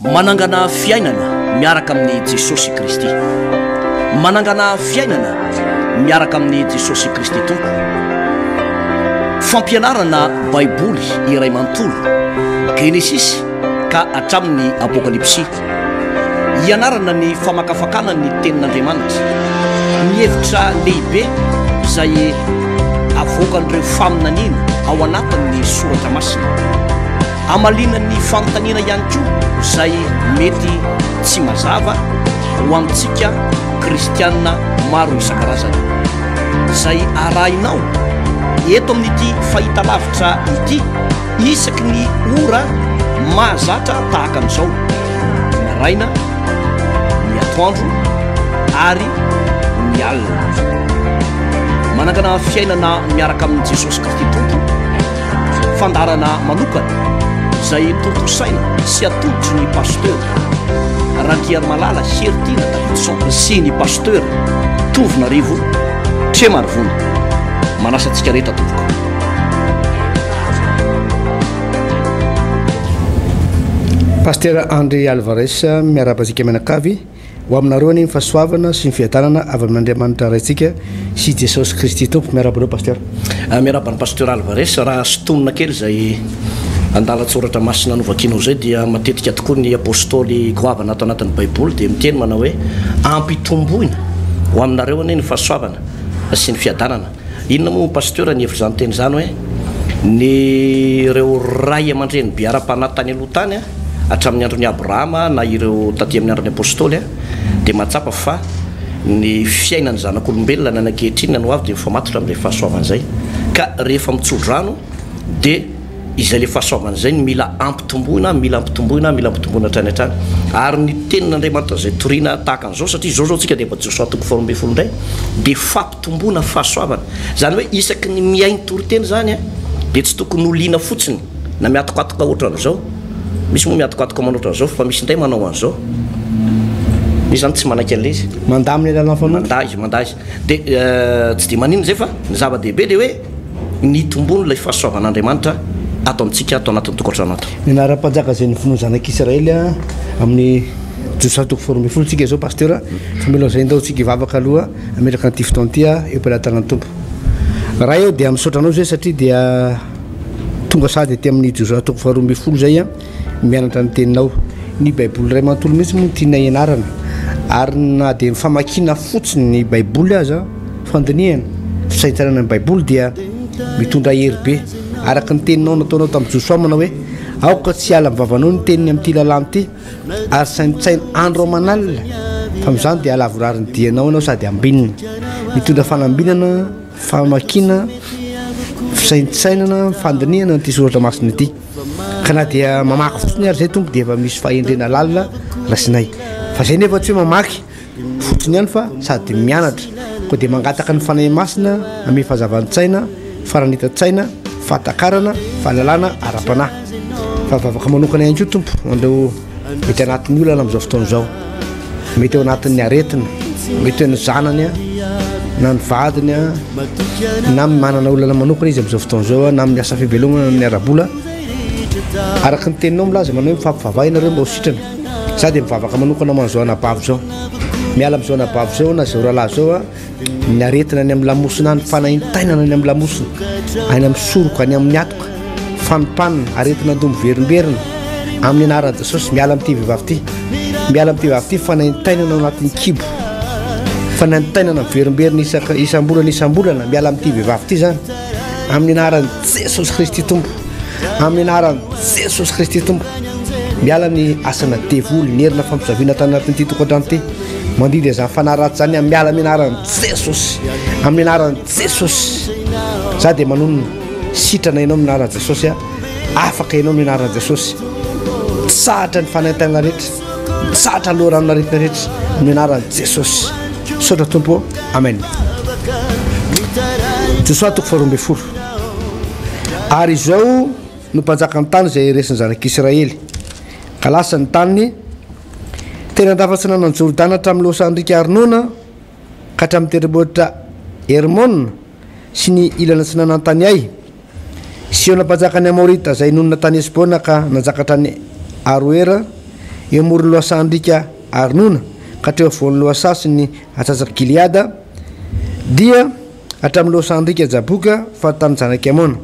manangana fiainana miaraka amin'ny Jesosy Kristy. Manangana fiainana miaraka amin'ny Jesosy Kristy tompo. Fampianarana Baiboly iray manontolo Genesis ka hatramin'ny Apokalypsy. Ianarana ny famakafakana ny tenin'Andriamanitra, ny hevitra lehibe izay avoakan'ireo faminaniana ao anatin'ny soratra masina. Amalinan'ny fanontaniana ihany koa izay mety tsy mazava ho amintsika kristianina maro isan-karazany. Izay arahinao eto amin'ity fahitalavitra ity isaky ny ora mahazatra tahaka an'izao, ny araina, ny atoandro ary ny alina. Manangana fiainana miaraka amin'ny Jesosy Kristy tompo, fandarana manokana izay tontosaina sy atolotry ny pasteur Rankiary Malala Hertina Davidson sy ny pasteur Tovinarivo Tremarivony. Manasa antsika rehetra tompoko. Pasteur André Alvarez miarabasika menakavy ho aminareo ny fahasoavana sy ny fiadanana avy amin'Andriamanitra raintsika sy Jesosy Kristy tompo. Miarabareo pasteur. Miarabany pasteur Alvarez, raha sotonina kely izay andalatsoratra masina novakinao zay dia matetika tokoa ny apôstôly goavana ato anatin'ny Baiboly dia miteny manao hoe ampitomboina ho aminareo anie ny fahasoavana sy ny fiadanana. Inona moa pasteur ny hevitra izany teny izany hoe ny ireo ray aman-dreny biara-panahy tany aloha tany hatramin'ny andron'ny Abrahama na ireo taty amin'ny andron'ny apôstôly dia matsapa fa ny fiainany zanak'olombelona na ankehitriny no avy dia mifamatotra amin'ilay fahasoavana izay, ka rehefa mitsodrano dia izay le fahasoavana izay mila ampitomboina hatrany hatrany. Ary ny tenin'Andriamanitra izay toriana tahaka an'izao, satria zao tsika dia Joshua 4:12 indray dia fampitomboina fahasoavana. Zany hoe isaky ny miainy toriteny zany dia tsy tokony holiana fotsiny na miatokatoka ohatra an'izao. Misy moa miatokatoka manoatra an'izao fa misy ndray manao an'izao. Misy zany tsy manaiky an'ilay izy. Mandamina lalana fanao. Manda izy. Dia tsy dia manino zay fa ny zava-dehibe dia hoe ny tombony ilay fahasoavan'Andriamanitra ato amintsika ato anatin'ny tokantrano ato. Ny anara-panjaka izay ny finoana zanak'Israely amin'ny Joshua 4:12 tsika zao pasteur, fa mila izay ndao tsika hivavaka aloha ametraka an'ity fotoana ity eo am-pelatanan'ny tompo. Raha eo dia misaotra anao zay satria dia tonga sady aty amin'ny Joshua 4:12 zay mianatra ny teninao. Ny Baiboly iray manontolo mihitsy moa tiana ianarana, ary na dia famakiana fotsiny ny Baiboly aza fandinihana fisaintsanana ny Baiboly dia mitondra hery be. Araka ny teninao nataonao tamin'ny Joshua manao hoe aoka tsy ala mivavanao ny teniny amin'ity lalàna ity ary saintsaina andro aman'alina, fa amin'izany dia alavorariny dianao ianao sady ambinina. Mitondra fanambinana, famakiana, fisaintsainana, fandinihana n'ity soratra masina ity. Ka na dia mamaky fotsiny ary zay tompo dia efa misy fahendrena lalina rasinay, fa zay nefa tsy hoe mamaky fotsiny ihany fa sady mianatra koa dia mangataka ny fanahy masina ame fahazavan-tsaina, faranita-tsaina, fahatakarana, fahalalana, ara-panahy. Fa vavaka manokana ihany koa tompo, andeo mety anatin'ny olana amin'izao fotoana izao, mety eo anatin'ny aretina, mety eo ny zanany na ny vadiny na manana olana manokana izy amin'izao fotoana izao na amin'ny asa fivelomana amin'ny arabola. Araka ny teninao milaza manao hoe mifampivavaha ianareo mba ho sitrana. Za dia mivavaka manokana man'izao anabavy zao, miala amin'izao anabavy zao na zao rahalahy zao ny aretina any amin'ny lamosina, ny fanahintainana any amin'ny lamosina, any amin'ny soroka, any amin'ny atoka, fanimpanina, aretina andomy verimberina amin'ny anaran'i Jesosy. Miala amin'ity vehivavy ity, miala amin'ity vehivavy ity fanahintainana ao anatin'ny kibo, fanahintainana verimberina isambolana, miala amin'ity vehivavy ity zany amin'ny anaran'i Jesosy Kristy tompo, amin'ny anaran'i Jesosy Kristy tompo. Miala ny asana devoly, ny herina fampisaviana tany anatin'ity tokantrano ity, mandidy izany fanaratsy zany miala amin'ny anaran'i Jesosy, amin'ny anaran'i Jesosy. Za dia manonona sitrana ianao amin'ny anaran'i Jesosy, afaka ianao amin'ny anaran'i Jesosy. Tsahatra ny fanahintainana rehetra, tsahatra aloharanona rehetra rehetra amin'ny anaran'i Jesosy. Saotra tompo, amen. Joshua 4:12. Ary izao no mpanjaka ny tany izay resiny zanak'Israely, ka lasa ny taniny tena andrafatsy nanany Jordana hatramin'ny loasandrika Arnona ka hatramin'ny tendrombohitra Hermona sy ny ilana tsy nanantany ay. Sihona mpanjaka ny Amorita izay nonona tany Hesbona ka nanjakatra ny Aroera emorony loasandrika arnona ka hatreo voany loasasy ny atsatsaky Gileada dia hatramin'ny loasandrika jaboka fa tany zanaky Amona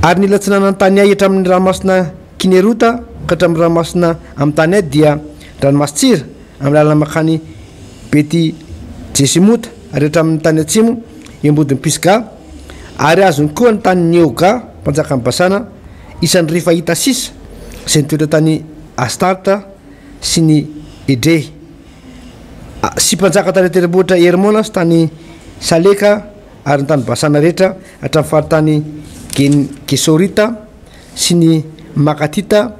ary ny latsinanany tany ay hatramin'ny ranomasina Kinerota ka hatramin'ny ranomasina amin'ny tany ay dia ranomasitsira amin'ny lalana makany Bety Jesimota ary hatramin'ny tany atsimo embodin'ny Pisga ary azony koa ny tany Neoga mpanjaka amin'ny Basana isan'ny rehefa hita sisa izay nitoetra tany Astarta sy ny Edrei sy mpanjaka tany tendrombohitra Hermona sy tany Saleka ary ny tany Basana rehetra hatramin'ny faritany Gesorita sy ny Makatita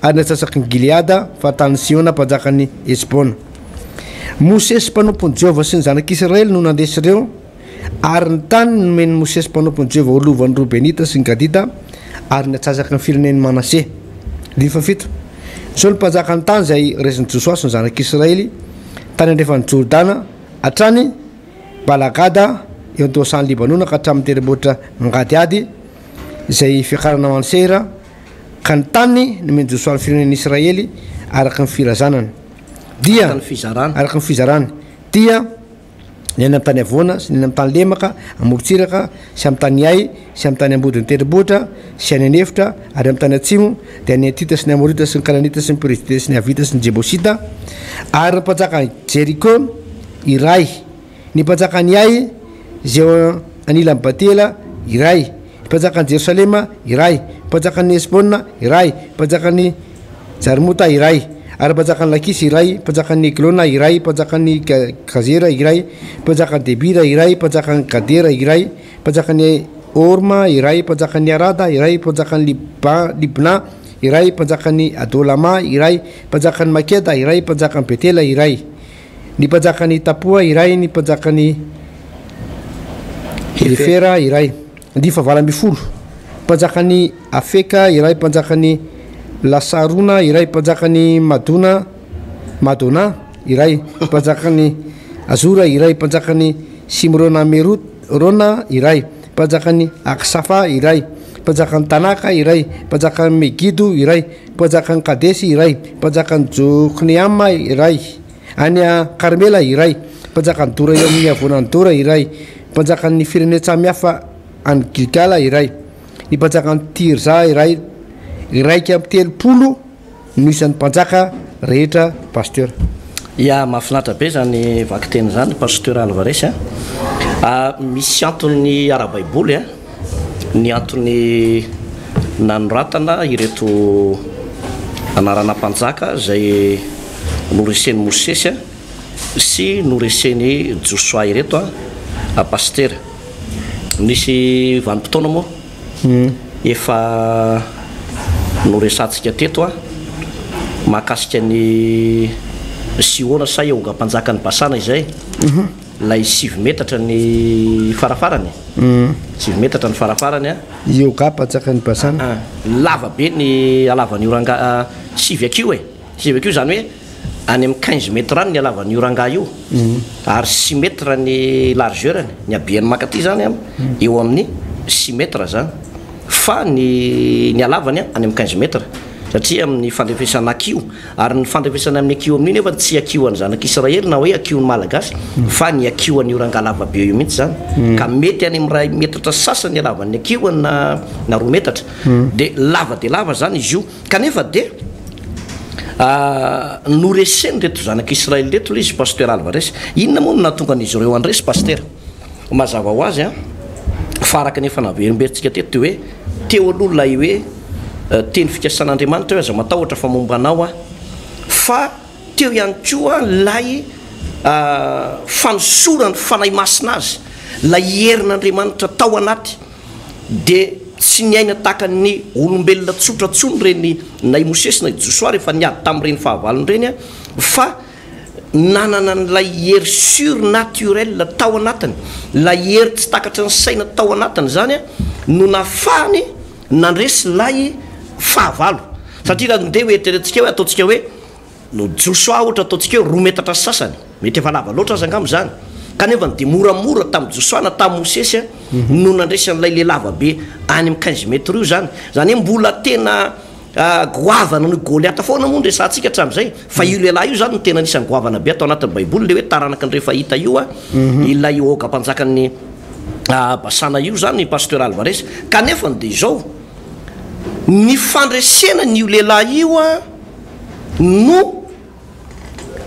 ary ny atsasaky ny Gileada faritany Siona mpanjakan'ny Esbona. Mosesy mpanompony Jehova sy ny zanak'Israely no nandesy ireo ary ny tany nomeny Mosesy mpanompony Jehova olovan'ny Robenita sy ny Gadita ary ny atsasaky ny firenen'ny Manase. 17 zao ny mpanjakany tany izay resin'ny Josua sy ny zanak'Israely tany andrefany Jordana hatrany Balagada eo an-toasan'ny Libanona ka hatramin'ny tendrombohitra Ngadiady izay fiakarana Manseira ka ny tany nomeny Josua ny firenen'ny Israely araka ny firazanany dia araka ny fizarany dia ny any amin'ny tany avoana sy ny any amin'ny tany lemaka amorotsiraka sy amin'ny tany ay sy amin'ny tany ambodin'ny tendrombohitra sy any anefitra ary amin'ny tany atsimo dia ny Hitita sy ny Amorita sy ny Kananita sy ny Perizita sy ny Avita sy ny Jebosita ary ny mpanjakany Jeriko iray ny mpanjakany ay izay anilan'ny Batela iray mpanjakany Jerosalema iray mpanjakany Esbona iray mpanjakany Jarmota iray ary mpanjakany Lakisy iray mpanjakany Eglona iray mpanjakany Gazera iray mpanjakany Debira iray mpanjakany Gadera iray mpanjakany Orma iray mpanjakany Arada iray mpanjakany Libna iray mpanjakany Adolama iray mpanjakany Makeda iray mpanjakany Betela iray ny mpanjakany Tapoa iray ny mpanjakany Helifera iray ny fahavalambifolo mpanjakany Afeka iray mpanjakany Lasarona iray mpanjakany Madona iray mpanjakany Azura iray mpanjakany Simrona Merona iray mpanjakany Aksafa iray mpanjakany Tanaka iray mpanjakany Megido iray mpanjakany Kadesy iray mpanjakany Jokneama iray any Karmela iray mpanjakany Dora eo amin'ny avonany Dora iray mpanjakany firenena samihafa any Gilgala iray ny mpanjakany Tirza iray iraika amin'ny telopolo no isan'ny mpanjaka rehetra pasteur. Ia mahafinaritra be zany vaky teny zany pasteur Alvarez misy antony ara-baiboly ny antony nanoratana ireto anarana mpanjaka izay noreseny Mosesy sy noreseny Josua ireto pasteur. Nisy vanim-potoana moa efa noresantsika teto mahakasika ny Siona sa ionga mpanjakany Basana izay lay 7 metatra ny farafarany 7 metatra ny farafarany ioga mpanjakany Basana lava be ny alavany oranga 7 akio 7 akio zany hoe any amin'ny 15 metra any ny alavany oranga io ary 6 metra ny largeur ny abeany makaty zany eo amin'ny 6 metra zany fa ny alavany any amin'ny 15 metra satria amin'ny fandrefesana akio ary ny fandrefesana amin'ny akio amin'iny nefa tsy akio any zanak'Israely na hoe akio ny malagasy fa ny akio any oranga lava be io mihitsy zany ka mety any amin'ny ray metatra sasany alavany akio na 2 metatra de lava zany izy io kanefa de noreseny reto zanak'Israely reto izy pasteur Alvarez inona moa no nahatonga an'izy ireo andresy pasteur mazava ho azy faraka nefa naverimberitsika teto hoe teo aloha lay hoe teny fikasan'Andriamanitra hoe aza matahotra fa momba anao fa teo ihany koa lay fanosorany fanahy masina azy lay herin'Andriamanitra tao anaty de tsy niaina tahaka ny olombelona tsotratsony reny nay Mosesy na Josua rehefa niady tamin'ireny fahavalony reny fa nanana n'lay hery surnaturel tao anatiny lay hery tsy takatra ny saina tao anatiny zany no nafahany nandresy lay fahavalo satria raha ndeha hoe eritreretintsika hoe ataontsika hoe no Josua ohatra ataontsika hoe 2 metatra sasany mety efa lava loatra aza angamo zany kanefa de moramora tamin'ny Josua na tamin'ny Mosesy no nandresy an'ilay le lava be any amin'ny 15 metra io zany hoe mbola tena goavana no goliata foana moa nresantsika hatramin'izay fa io lehilahy io zany no tena anisan'ny goavana be atao anatin'ny baiboly le hoe taranaka ny rehefa hita io a ilay oga mpanjakan'ny basana io zany pasteur Alvarez kanefa de izao ny fandresena n'io lehilahy io a no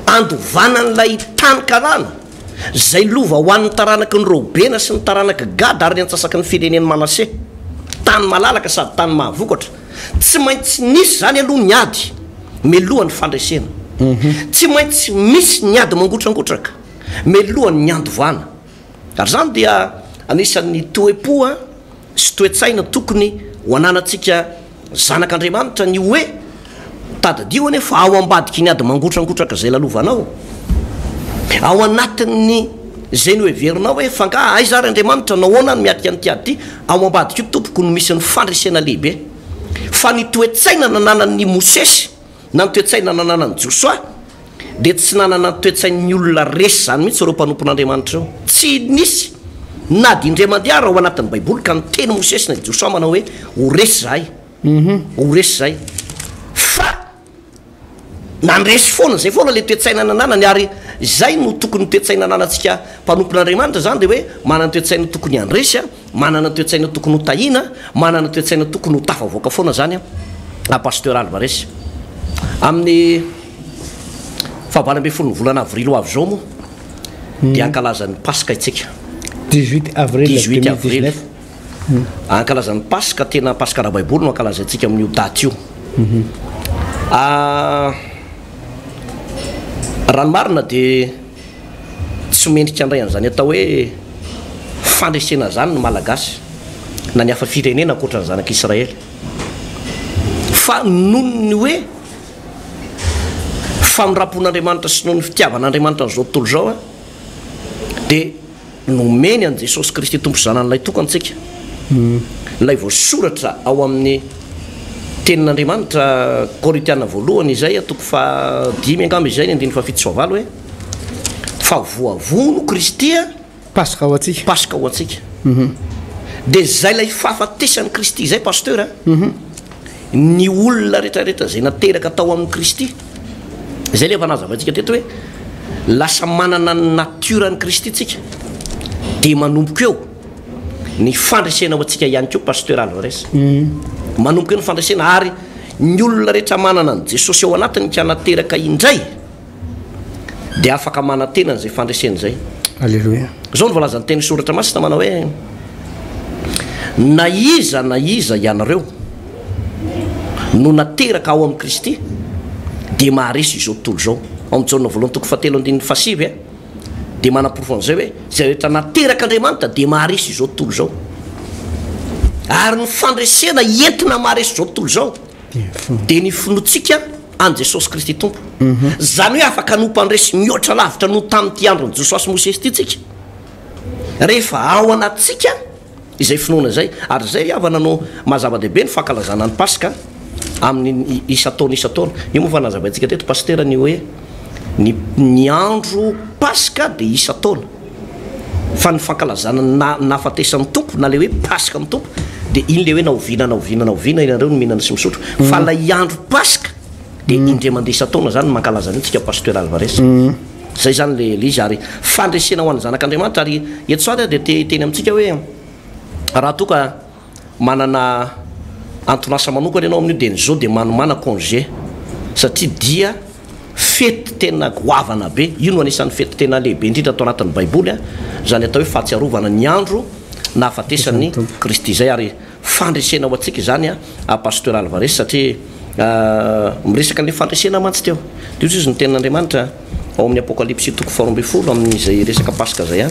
andovana n'lay tany karana zay lova ho an'ny taranaka ny Robena sy ny taranaka Gad ary ny antsasaky ny fireneny Manase tany malalaka sady tany mahavokatra tsy maintsy nisy zany aloha niady melohany fandresena tsy maintsy misy niady mangotragotraka melohany niandovana ary zany dia anisan'ny toe-po sy toe-tsaina tokony ho ananantsika zanak'Andriamanitra ny hoe tadadio anefa ao ambadiky niady mangotragotraka zay lalovanao ao anatin'ny zay ny hoe verinao hoe fanga ay zary Andriamanitra nahoana ny miatika ny tiady ty ao ambadiky io tompoko no misy ny fandresena lehibe fa ny toe-tsaina nananan'ny Mosesy na ny toe-tsaina nananan'ny Josoa de tsy nanana ny toe-tsain'ny olona resy zany mihitsy reo mpanompon'Andriamanitra eo tsy nisy na dindre mandeha raha ao anatin'ny baiboly ka niteny Mosesy na Josoa manao hoe ho resy zahay ho resy zay fa nandresy foana zay foana le toe-tsaina nananany ary zay no tokony toe-tsaina nanantsika mpanompon'Andriamanitra zany de hoe manana toe-tsaina tokony andresy manana toe-tsaina tokony ho tahina manana toe-tsaina tokony ho tafavoaka foana zany a pasteur Alvarez amin'ny fahavalo amby folo ny volana avril ho avy zao moa dia ankalazan'ny Paska itsika 18 avril 2019 ankalazan'ny Paska tena Paska raha baiboly no ankalazatsika amin'io daty io raha ny marina de tsy mendrika andray an'izany atao hoe fandresena zany ny malagasy na ny hafa firenena ankoatra ny zanak'Israely fa noho ny hoe famirapon'Andriamanitra sy noho ny fitiavan'Andriamanitra n'izao tontolo zao a de nomeny an Jesosy Kristy tompo zanan'ilay tokantsika lay voasoratra ao amin'ny tenin'Andriamanitra Korintiana voalohany izay atoko fa 5 angamba izay ny 7 hoe fa voavono Kristy Paska ho atsika Paska ho atsika de zay lay fahafatesan'ny Kristy zay pasteur ny olona rehetrarehetra zay nateraka tao amin'ny Kristy zay le fanazavatsika teto hoe lasa manana ny natiorany Kristy tsika de manomboka eo ny fandresena ho atsika ihany keo pasteur Alvarez manomboka eo ny fandresena ary ny olona rehetra manana ny Jesosy ao anatiny ka nateraka indray de afaka manantena n'izay fandresena zay alleluia zao ny voalazan'ny teny soratra masina manao hoe na iza ianareo no nateraka ao amin'ny Kristy de maharesy izao tontolo zao ao amin'ny jaona voalohany toko 7:5 de manam-porofon'izay hoe zay rehetra nateraka Andriamanitra de maharesy izao tontolo zao ary ny fandresena entina maharesy izao tontolo zao de ny finotsika an Jesosy Kristy tompo zany hoe afaka nompandresy mihoatra lavitra no tamin'ity androny Josoa sy Mosesy ty tsika rehefa ao anatsika izay finoana zay ary zay avana no mahazava-dehibe ny fankalazana ny Paska amin'ny isa-taona io moa fa nazavantsika teto pasteur ny hoe ny andro Paska de isa-taona fa ny fankalazana nahafatesan'ny tompo na le hoe Paska amin'ny tompo de iny le hoe naoviana inareo no mihinana sy misotro fa lay andro Paska de indray mandeha isa-taona zany mankalazana itsika pasteur Alvarez zay zany le izy ary fandresena ho an'ny zanak'Andriamanitra ary eto soa de teny amintsika hoe raha toka manana antonasa manokana ianao amin'io de nyzao de manomana congé satria dia fety tena goavana be io no anisan'ny fety tena lehibe indrindra atao anatin'ny baiboly zany atao hoe fahatsiarovana ny andro na hafatesan'ny Kristy zay ary fandresena ho atsika zany a pasteur Alvarez satria miresaka ny fandresena mantsy teo de izy ny tenin'Andriamanitra ao amin'ny apokalypsy toko 12 amin'izay resaka Paska zay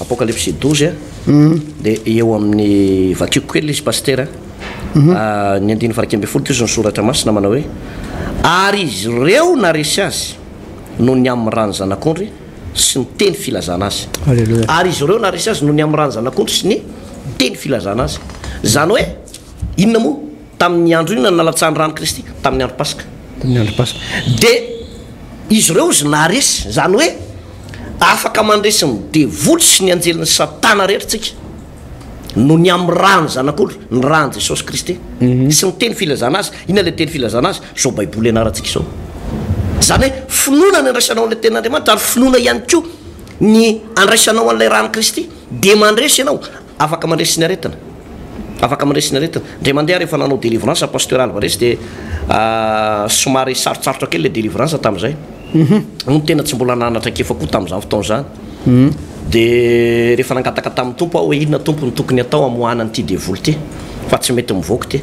apokalypsy 12 de eo amin'ny vakiko kely izy pasteur ny 9:12 ty izy ny soratra masina manao hoe ary izy reo naresy azy no ny amin'ny rano zanak'ondry sy ny teny filazana azy ary izy reo naresy azy no ny amin'ny rano zanak'ondry sy ny teny filazana azy zany hoe inona moa tamin'ny andro ino nalatsahny rano Kristy tamin'ny andro Paska de izy reo zy naresy zany hoe afaka mandresy ny devoly sy ny anjelin'ny Satana rehetra tsika no ny am' rany zanak'olo ny rany jesosy kristy sy miteny filazana azy ina le teny filazana azy zao baiboly anarantsika zao zany hoe finoana ny andraisanao an'le ten'andriamanitra ary finoana ihany koa ny andraisanao an'ilay rany kristy de mandresy ianao afaka mandresy ny aretina afaka mandresy ny aretina ndre mandeha rehefa nanao délivrance pasteur Alvarez de somary sarotsarotra kely le délivrance tam'izay no tena tsy mbola nanatra kefa koa tam'izany fotoana zany de rehefa nangataka tamin'ny tompo aho hoe inona tompo ny tokony atao amohanany ty devoly ty fa tsy mety mivoaka ty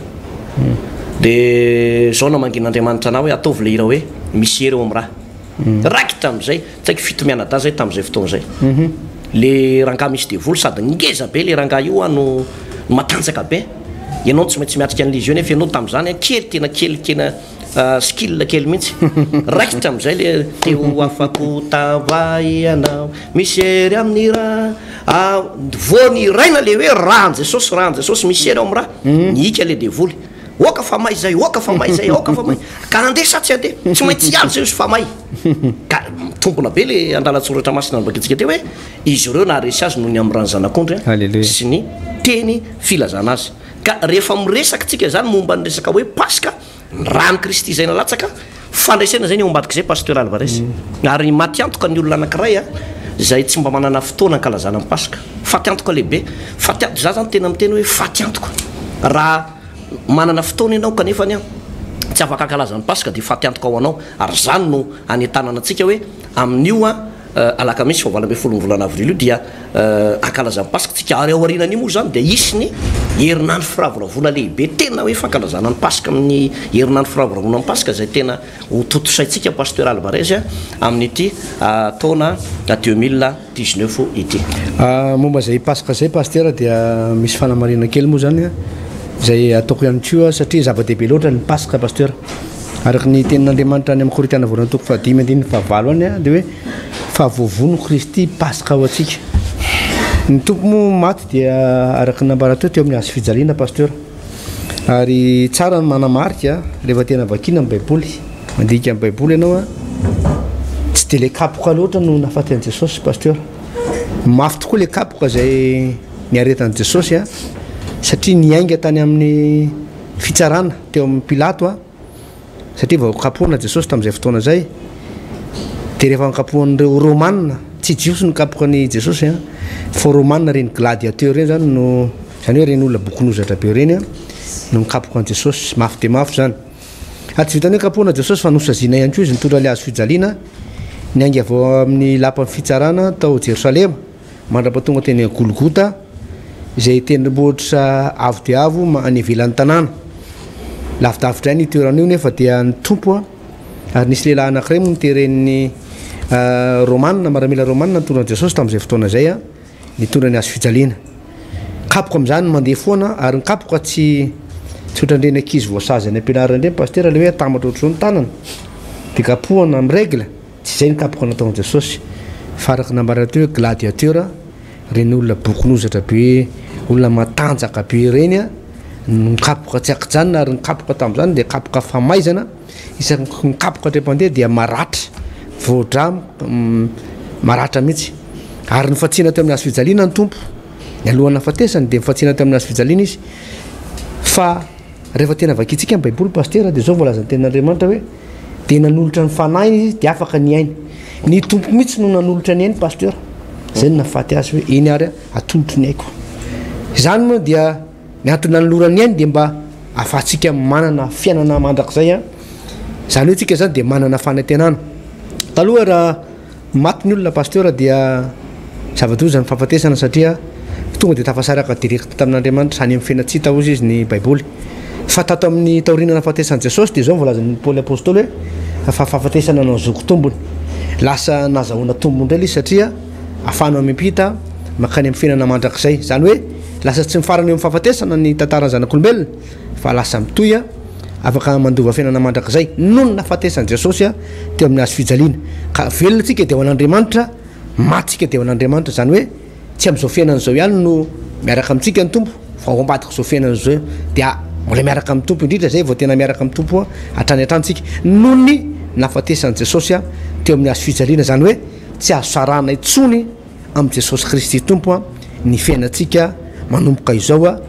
de zao na mangin'andriamanitra anao hoe ataovy le ira hoe misy ereo am'raha raiky tam'izay tsy haiko fito mianada zay tam'izay fotoana zay le rangaha misy devoly sady ngeza be le rangaha io no matanjaka be ianao tsy maintsy miatrika an'izy io nefa ianao tam'izany kely tena kely tena skill kely mihitsy raiky tam'izay le teo afako tavay anao misery amin'ny raha voany raina le hoe rahan jesosy misery ao am'raha nyika le devoly oka fa may zay oka fa may zay oka fa may ka andeha sa tsy andeha tsy maintsy ialy zay fa may ka tompona be le andalatsoratra masina nybakitsika teo hoe izy ireo na resy azy noho ny am'rany zanak'ondry sy ny teny filazana azy ka rehefa miresaka tsika zany momba ny resaka hoe paska rany kristy zay nalatsaka fandraisana zay ny ombadika zay pasteur Alvarez ary maty antoka ny olona anankiray zay tsy mba manana fotoana ankalazana amin'ny paska faty antoka lehibe faty za zany tena miteny hoe faty antoka raha manana fotoana ianao kanefa ny tsy afaka ankalazany paska de faty antoka ao anao ary zany no anentanana antsika hoe amin'io alakamisy fa 20 volana avril io dia ankalazany paska tsika ary ao arinany moa zany de isy ny herinandro firavoravona lehibe tena hoe fankalazana ny paska amin'ny herinandro firavoravona amin'ny paska zay tena ho totosaitsika pasteur Alvarez amin'ity taona 2019 ity momba zay paska zay pasteur dia misy fanamarina kely moa zany zay ataoko ihany koa satria zava-dehibe loatra ny paska pasteur araky ny tenin'andriamanitra any amin'ny Korintana voalohany toko 5:5 any de hoe fa vovono Kristy paska ao atsika ny tompo moa maty dia araky nambara teo amin'ny azo fijaliana pasteur ary tsara ny manamarika rehefa tena vakina amin'ny baiboly mandika amin'ny baiboly ianao tsy de le kapoka loatra no nafaty an' Jesosy pasteur mafy tokoa le kapoka zay niaretan' Jesosy satria niainga tany amin'ny fitsarana teo amin'ny Pilato satria vao kapohana Jesosy tamin'izay fotoana zay de rehefa nikapohan'ireo Romanina tsy jiosy ny kapokany Jesosy fa Romanina reny gladiateur reny zany no zany hoe reny olona bokonozatra be reny no nikapoka an' Jesosy mafy de mafy zany tsy vitany hoe kapohana Jesosy fa nosaziana ihany koa izy nitondra le azo fijaliana niainga avao amin'ny lapan'ny fitsarana tao Jerosalema mandrapatonga teny Golgota izay tendrombohitra avo de avo any ivelan'ny tanàna lavidavitra ny toeran'io nefa dia ny tompo ary nisy lehilahy anankiray moa niteren'ny Romanina maramila Romanina nitondra an' Jesosy tamin'izay fotoana zay nitondra ny azo fijaliana kapoka amin'izany mandeha foana ary ny kapoka tsy ohatrandreny ankizy voasazy any ampianarana indreny pasteur le hoe atamatra ohatr'izao ny tanana de kapohana amin'ny règle tsy zay ny kapoka natao an' Jesosy fa araky nambarana teo hoe gladiateur reny olona bokonozatra be olona matanjaka be reny nikapoka tsy akijanona ary nikapoka tamin'izany de kapoka famaizana isaky nikapoka ndrem-pandeha dia maratra voadra maratra mihitsy ary nifatsiana teo amin'ny azo fijaliana ny tompo ny alohana fatesany de nifatsiana teo amin'ny azo fijaliana izy fa rehefa tena vakitsika amin'ny baiboly pasteur de zao voalazany tenin'andriamanitra hoe de nanolotra ny fanahy izy de afaka ny ainy ny tompo mihitsy no nanolotra ny ainy pasteur zay no nafaty azy hoe eny ary atolotro ny aiko zany moa dia ny antony nanolorany ainy de mba afahatsika manana fiainana mandrakizay zany hoe tsika zany de manana fanantenana taloha raha maty ny olona pasteur dia zava-doza zany fahafatesana satria tonga de tafasaraka direct tamin'andriamanitra any amin'ny fiainatsita ozy izy ny baiboly fa tato amin'ny taorinana fahafatesany Jesosy de zao volazan'ny Paoly apôstoly hoe fa fahafatesana nanzoko tombony lasa nazahoana tombony ndray izy satria afahano amimpita makany amin'ny fiainana mandrakizay zany hoe lasa tsy mifarany eo amin'ny fahafatesana ny tantarany zanak'olombelona fa lasa mitoy afaka mandova fiainana mandrakizay noho ny nafatesany Jesosy teo amin'ny azo fijaliana ka velona tsika de ho an'Andriamanitra matsika de ho an'Andriamanitra zany hoe tsy am'izao fiainana zao ihany no miaraka amintsika ny tompo fa ho ambadika zao fiainana zao dia mbola miaraka amin'ny tompo indrindra zay vao tena miaraka amin'ny tompo hatrany hatrantsika noho ny nafatesany Jesosy teo amin'ny azo fijaliana zany hoe tsy azo sarana intsony am' Jesosy Kristy tompo ny fiainatsika manomboka izao a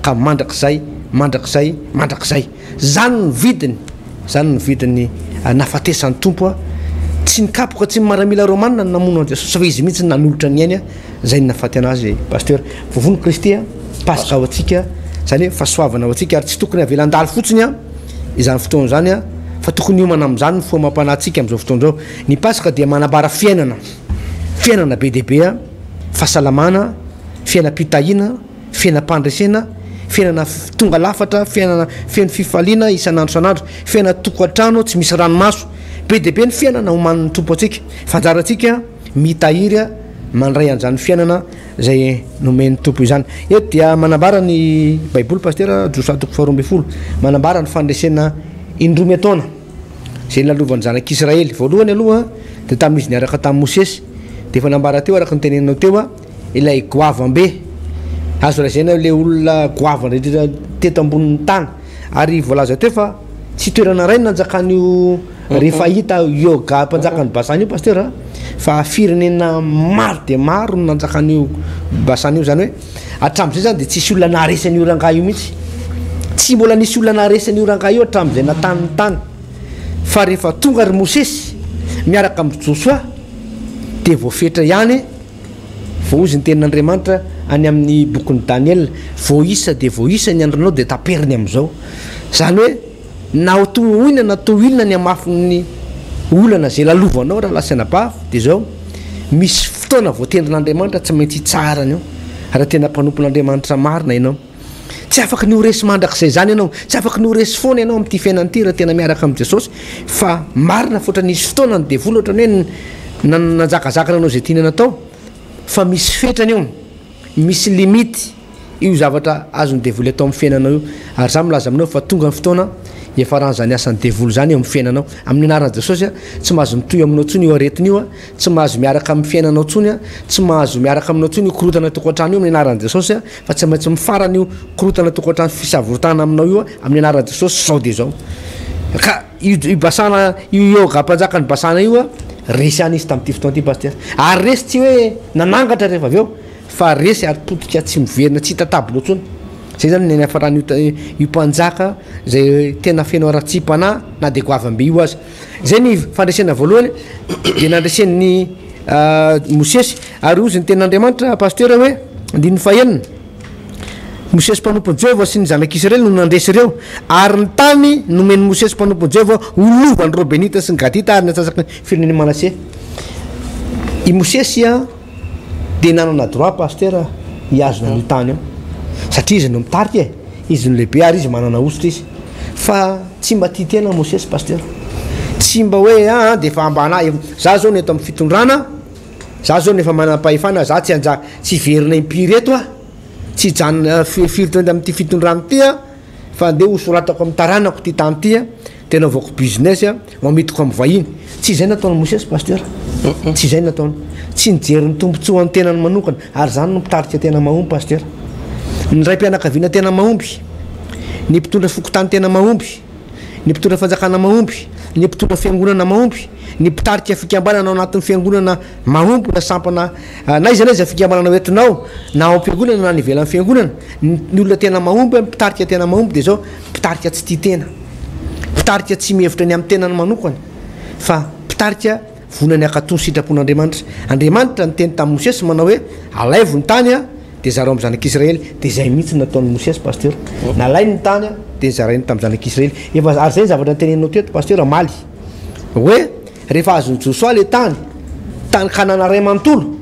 ka mandrakizay zany ny vidiny nafatesan'ny tompo a tsy nikapoka tsy maramila romanina ny namono an Jesosy fa izy mihitsy nanolotra ny ainy a zay ny nafaty anazy pasteur vovony Kristy a pasika ao atsika zany hoe fahasoavana ao atsika ary tsy tokony avelan-daly fotsiny a izany fotoana zany a fa tokony hiomana amin'izany ny foa mampanahintsika amin'izao fotoana zao ny pasika dia manambara fiainana be deaibe a fahasalamana fiainam-pitahiana fiainam-pandresena fiainana tonga lafatra fiaino fifaliana isan'andro san'andro fiaina tokantrano tsy misy ranomaso be deaibe ny fiainana homanin'ny tompo atsika fanjaratsika mitahiry a mandray an'izany fiainana zay nomen'ny tompo izany eto dia manambara ny baiboly pasteur Josua 4:20 manambara ny fandresena indromy ataona zay nalovany zanak'Israely voalohany aloha de tamin'izy niaraka tamin'ny Mosesy de fa nambara teo araka ny teneninao teo a ilay goavambe azo lazaina le olona goavana rehetra teto ambonin'ny tany ary voalaza teo fa tsy toerana ray nanjakan'io rehefa hita yoga mpanjakany basany io pasteur fa firenena maro de maro no nanjakan'io basany io zany hoe hatramin'izay zany de tsisy olona naharesan'io rangahy io mihitsy tsy mbola nisy olona naharesan'io rangahy io hatramin'izay natanyny tany fa rehefa tonga ry Mosesy miaraka amin'ny Josua de voafetra ihany vao ozy ny tenin'Andriamanitra any amin'ny bokin'ny Daniel voisa ny andronao de taperiny am'izao zany hoe na tohina na tohilina ny amafin'ny olana zay lalovanao raha lasanabavy de zao misy fotoana voatendrin'Andriamanitra tsy maintsy tsarany io raha tena mpanompon'Andriamanitra marina ianao tsy afaka ny horesy mandrakizay zany ianao tsy afaka ny horesy foana ianao amin'ity fiainan'ity raha tena miaraka amin'i Jesosy fa marina foatra nisy fotoana ny devoly ohatra hoe nanjakazakana anao zay tiana natao fa misy fetrany io misy limity io zavatra azony devoly atao amin'ny fiainanao io ary za milaza aminao fa tonga ny fotoana efa raha zany asan'ny devoly zany eo amin'ny fiainanao amin'ny anaran'i Jesosy a tsy mahazo mitoy aminao tsony io aretina io a tsy mahazo miaraka amin'ny fiainanao tsony a tsy mahazo miaraka aminao tsony io korotana tokantrano io amin'ny anaran'i Jesosy a fa tsy maintsy mifarany io korotana tokantrano fisavorotana aminao io a amin'ny anaran'i Jesosy zao de zao ka io basana io yoga mpanjakany basana io a resy any izy tamin'ity fotoana ity pasteur ary resy tsy hoe nanangatra rehefa avy eo fa resy ary potika tsy miverina tsy hitatabilo tsony zay zany ny afarany io mpanjaka zay tena feno ara-tsi-panahy na de goavambe io azy zay ny fandresena voalohany de nandresen'ny Mosesy ary ozy ny tenin'Andriamanitra pasteur hoe andin'ny fahenina Mosesy mpanompony Jehova sy ny zanak'Israely no nandresy ireo ary ny tany nomeny Mosesy mpanompony Jehova olovany Robenita sy ny Gadita ary natsasaky fireneny Manase i Mosesy a de nanana droit pasteur hiazona ny tany ao satria izy no mitarika izy no lehibe ary izy manana ositra izy fa tsy mba tia tena Mosesy pasteur tsy mba hoe de fa ambana za zao ny eto amin'ny fitondrana za zao nefa manam-pahefana za tsy verina impiry eto a tsy janona firitoenda amin'ity fitondrano ty a fa andeha hosoratako amin'ny taranako ty tany ty a tena vaoko business a mamitiko amin'ny vahiny tsy zay nataony Mosesy pasteur tsy zay nataony tsy nijery ny tombontsoa ny tenany manokana ary zany no mitarika tena mahomby pasteur ny ray mpianakaviana tena mahomby ny mpitondra fokotany tena mahomby ny mpitondra fanjakana mahomby ny mpitondra fiangonana mahomby ny mpitarika fikambanana ao anatin'ny fiangonana mahomby na sampana na iza na iza fikambanana oentinao na ao am-piangonana na ny ivelan'ny fiangonana ny olona tena mahomby mpitarika tena mahomby de zao mpitarika tsy tia tena mpitarika tsy mihevitra ny amin'ny tenany manokana fa mpitarika vonany akatony sitrapon'Andriamanitra Andriamanitra ny teny tamin'ny Mosesy manao hoe alaivo ny tany a de zareo amin'ny zanak'Israely de zay mihitsy nataon'ny Mosesy pasteur nalay ny tany a de zarainy tamin'ny zanak'Israely efa ary zay zavatra teneninao teto pasteur amaly hoe rehefa azony Josua le tany Kanana ray manontolo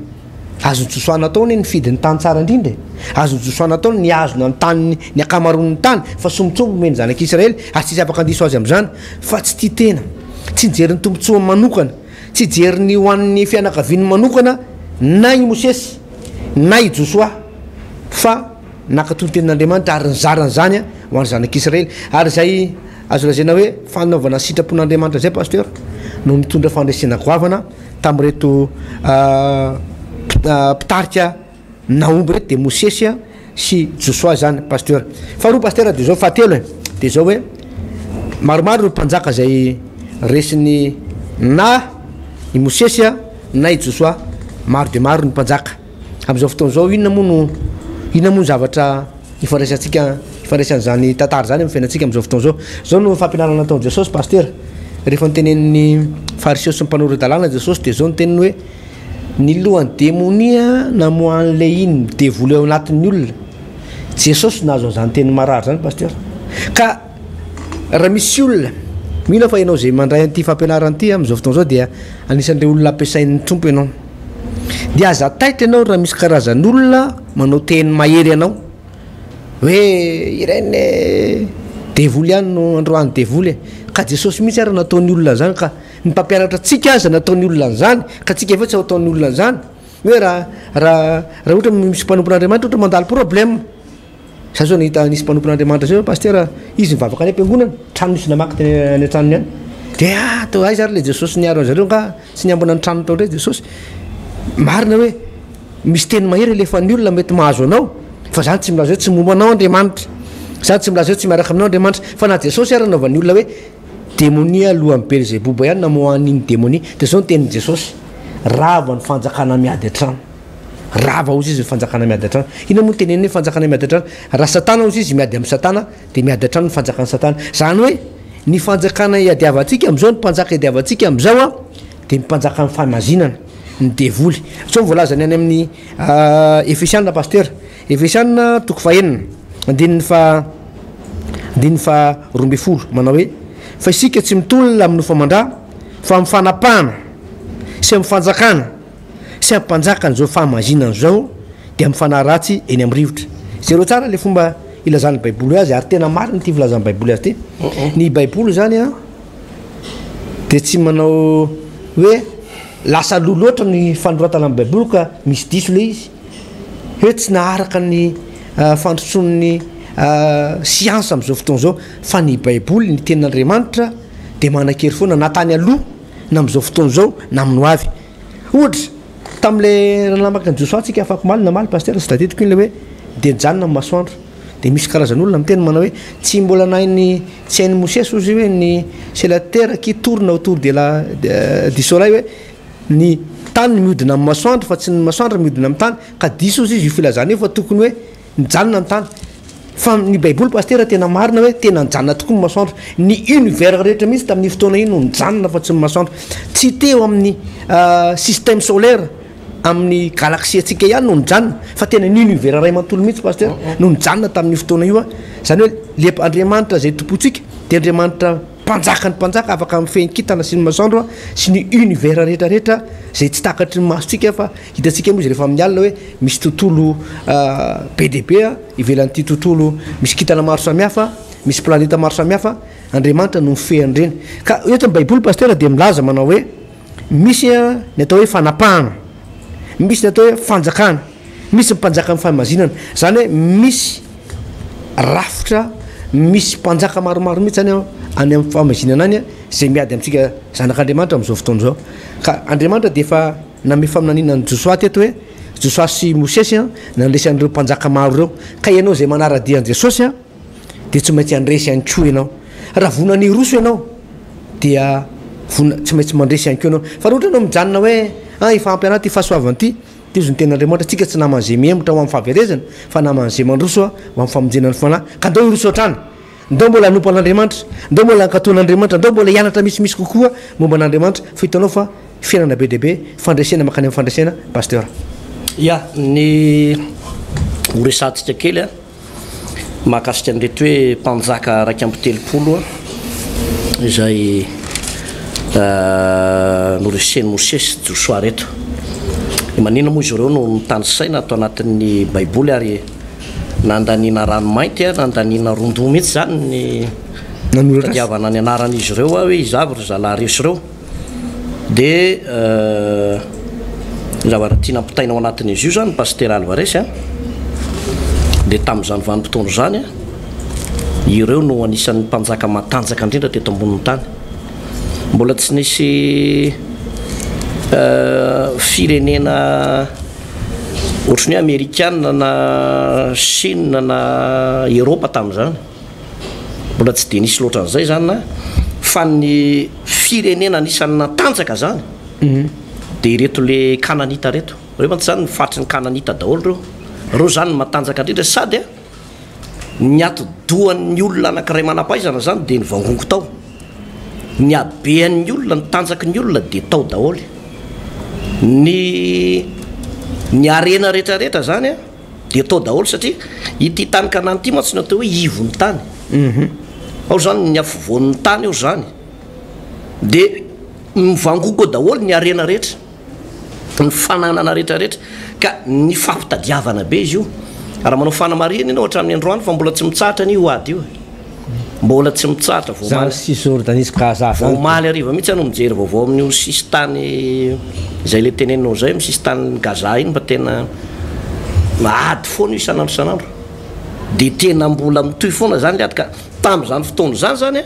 azony Josua nataony ny fidiny tany tsara indrindra azony Josua nataony ny azona ny tany ny akamaroan'ny tany fa somotsombo meny zanak'Israely ary tsy afaka andiso azy amin'izany fa tsy tia tena tsy nijery ny tombontsoa manokana tsy jery ny hoan'ny fianakaviany manokana na i Mosesy na i Josua fa nakatony tenin'Andriamanitra ary nizarany zany a ho an'ny zanak'Israely ary zay azo lazaina hoe fanaovana sitrapon'Andriamanitra zay pasteur no mitondra fandresena goavana tamin'reto mpitarika naomby reto de Mosesy sy Josua zany pasteur faharoa pasteur de zao fahatelo de zao hoe maromaro no mpanjaka zay resiny na i Mosesy na i Josua maro de maro ny mpanjaka amin'izao fotoana zao inona ina moa zavatra ifandraisan'zany tantara zany amin'ny fiainantsika am'izao fotoana zao no fampianarana ataon'i Jesosy pasteur rehefa nitenen'ny fariseo sy ny mpanorydalàna Jesosy de zao ny teniny hoe ny lohan'ny démonia namoan'le iny devoly eo anatin'ny olona Jesosy nahazo an'izany teny marary zany pasteur ka raha misy olona mino fa ianao zay mandray an'ity fampianarana ity am'izao fotoana zao dia anisan'ireo olona ampiasain'ny tompo ianao de aza taitra ianao raha misy karazan'olona manao teny mahery ianao hoe ireny devoly ihany no androany devoly ka Jesosy mihitsy ary nataon'ny olona zany ka ny mpampianatra tsika aza nataon'ny olona zany ka tsika efa tsy ataon'ny olona zany hoe raha ohatra misy mpanompon'Andriamanitra ohatra mandalo problème sa zao nahita nisy mpanompon'Andriamanitra zao pasteur izy mivavaka any am-piangonana trano nisy namaky teny any tranony any de atao ay zary le Jesosy niaro an'zareo ka tsy niambona ny trano tao ndray Jesosy marina hoe misy teny mahery lefa ny olona mety mahazo anao fa zany tsy milaza hoe tsy momba anao Andriamanitra zany tsy milaza hoe tsy miaraka aminao Andriamanitra fa na Jesosy ary naovan'ny olona hoe démonia alohan'ny Belzébuba ihany namoan'iny démonia de zao ny tenin'i Jesosy rava ny fanjakana miady an-trano rava ozy izy ny fanjakana miady an-trano ina moa tenen'ny fanjakana miady an-trano raha satana ozy izy miady amin'ny satana de miady an-trano ny fanjakana satana zany hoe ny fanjakana iadiavantsika am'izao ny mpanjaka iadiavantsika am'izao a de mpanjaka ny famazinana ny devoly so voalazany any amin'ny Efesiana pasteur Efesiana toko fahenina andininy fa 12 manao hoe fa isika tsy mitolona amin'ny famandrà fa mifanapahana sy mifanjakana sy ampanjaka n'izao fahamazinana zao de mifanaratsy eny amin'ny rivotra zero tsara le fomba ilazan'ny baiboly azy ary tena marina ty filazan'ny baiboly azy ty ny baiboly zany a de tsy manao hoe lasa lo loatra ny fanoratana amin'ny baiboly ka misy diso le izy hoe tsy naharaka ny fandrotson'ny siansa am'izao fotoana zao fa ny baiboly ny tenin'Andriamanitra de manakery foana natany aloha na am'izao fotoana zao na amin'ny ho avy ohatra tam'le nalamaka ny Josoa tsika afaka maly na maly pasteur sy datetiko iny le hoe de nijanona amin'ny masoandro de misy karazan'olona miteny manao hoe tsy mbola nainy tsy hain'ny Mosesy ozy hoe ny c'est la terre qui tourne autour du soleil hoe ny tany mihodina amin'ny masoandro fa tsy ny masoandro mihodina amin'ny tany ka diso ozy izy io filazana io fa tokony hoe nijanona ny tany fa ny baiboly pasteur tena marina hoe tena nijanona tokoa ny masoandro ny univers rehetra mihitsy tamin'ny fotoana iny no nijanona fa tsy ny masoandro tsy teo amin'ny système solaire amin'ny galaxie atsika ihany no nijanona fa tena ny univers ray mantolo mihitsy pasteur no nijanona tamin'ny fotoana io a zany hoe le Andriamanitra zay tompontsika de Andriamanitra mpanjaka ny mpanjaka afaka amin'ny fehinkitana sy ny masoandro a sy ny univers rehetrarehetra zay tsy takatry ny masotsika fa hitantsika moa izy rehefa amin'ny alina hoe misy tontolo BDP a ivelan'ity tontolo misy kitana maro samihafa misy planeta maro samihafa Andriamanitra no mifehan'ireny ka eto ny baiboly pasteur de milaza manao hoe misy ny atao hoe fanapahana misy ny atao hoe fanjakana misy mpanjaka amin'ny fahamazinana zany hoe misy rafitra misy mpanjaka maromaro mihitsy zany any amin'ny fahamazinana any zay miady amintsika zanak'Andriamanitra am'izao fotoana zao ka Andriamanitra de efa name faminanina ny Josoa teto hoe Josoa sy Mosesy a nandresan'ireo mpanjaka maro reo ka ianao zay manara-dia an' Jesosy a de tsy maintsy andresy any koa ianao raha vonany roso ianao dia tsy maintsy mandresy any koa ianao fa raha ohatra ianao mijanona hoe ifampiana ty fahasoavan'ity ty izy ny ten'Andriamanitra tsika tsy naman'izay miembotra ho amin'ny fahaverezana fa naman'izay mandroso a ho amin'ny famonjenany fanahy ka ndao iroso hatrany ndao mbola hanompo an'Andriamanitra ndao mbola hankatoan'Andriamanitra ndao mbola hianatra misimisy kokoa momba an'Andriamanitra fa hitanao fa fiainana be deabe fandresena makany amin'ny fandresena pasteur ya ny horesantsika kely a mahakasika an'reto hoe mpanjaka raiky amby telopolo a izay noresen'ny Mosesy Josoa reto manina moa izy ireo no mitany saina atao anatin'ny baiboly ary nandanina ranomainty a nandanina rondoa mihitsy zany ny tadiavana ny anaran'izy ireo a hoe izavy ry zalahy resy ireo de zavatra tiana ampitainao anatin'izy io zany pasteur Alvarez a de tamin'izany vanim-potoana zany a ireo no anisan'ny mpanjaka matanjaka indrindra teto ambonin'ny tany mbola tsy nisy firenena ohatrany hoe Amerikana na Chine na Eropa tamin'izany mbola tsy de nisy loatra an'izay zany na fa ny firenena anisan'ny natanjaka zany de ireto le kananita reto reo mantsy zany ny faritry ny kananita daholo reo ro zany matanjaka indrindra sady a ny atodohan'ny olona anankiray manam-pahaizana zany de ny vangongo tao ny abean'ny olona ny tanjaky ny olona de tao daholy ny arena rehetrarehetra zany a de tao daholy satria ity tanika nany ity matsy ny atao hoe ivon'ny tany ao zany ny afovoan'ny tany ao zany de mivangongo ao daholy ny arena rehetra ny fananana rehetrarehetra ka ny fampitadiavana be izy io raha manao fanamarina ina ohatra amin'ny androany fa mbola tsy mitsahatra ny io ady io mbola tsy mitsahatra vomaly ariva mihitsy ano mijery vaovao amin'io sisy tany zay le tenenao zay amy sisy tany gaza iny mba tena ady foana io isan'andro de tena mbola mitoy foana zany le ady ka tam'zany fotoana zany zany a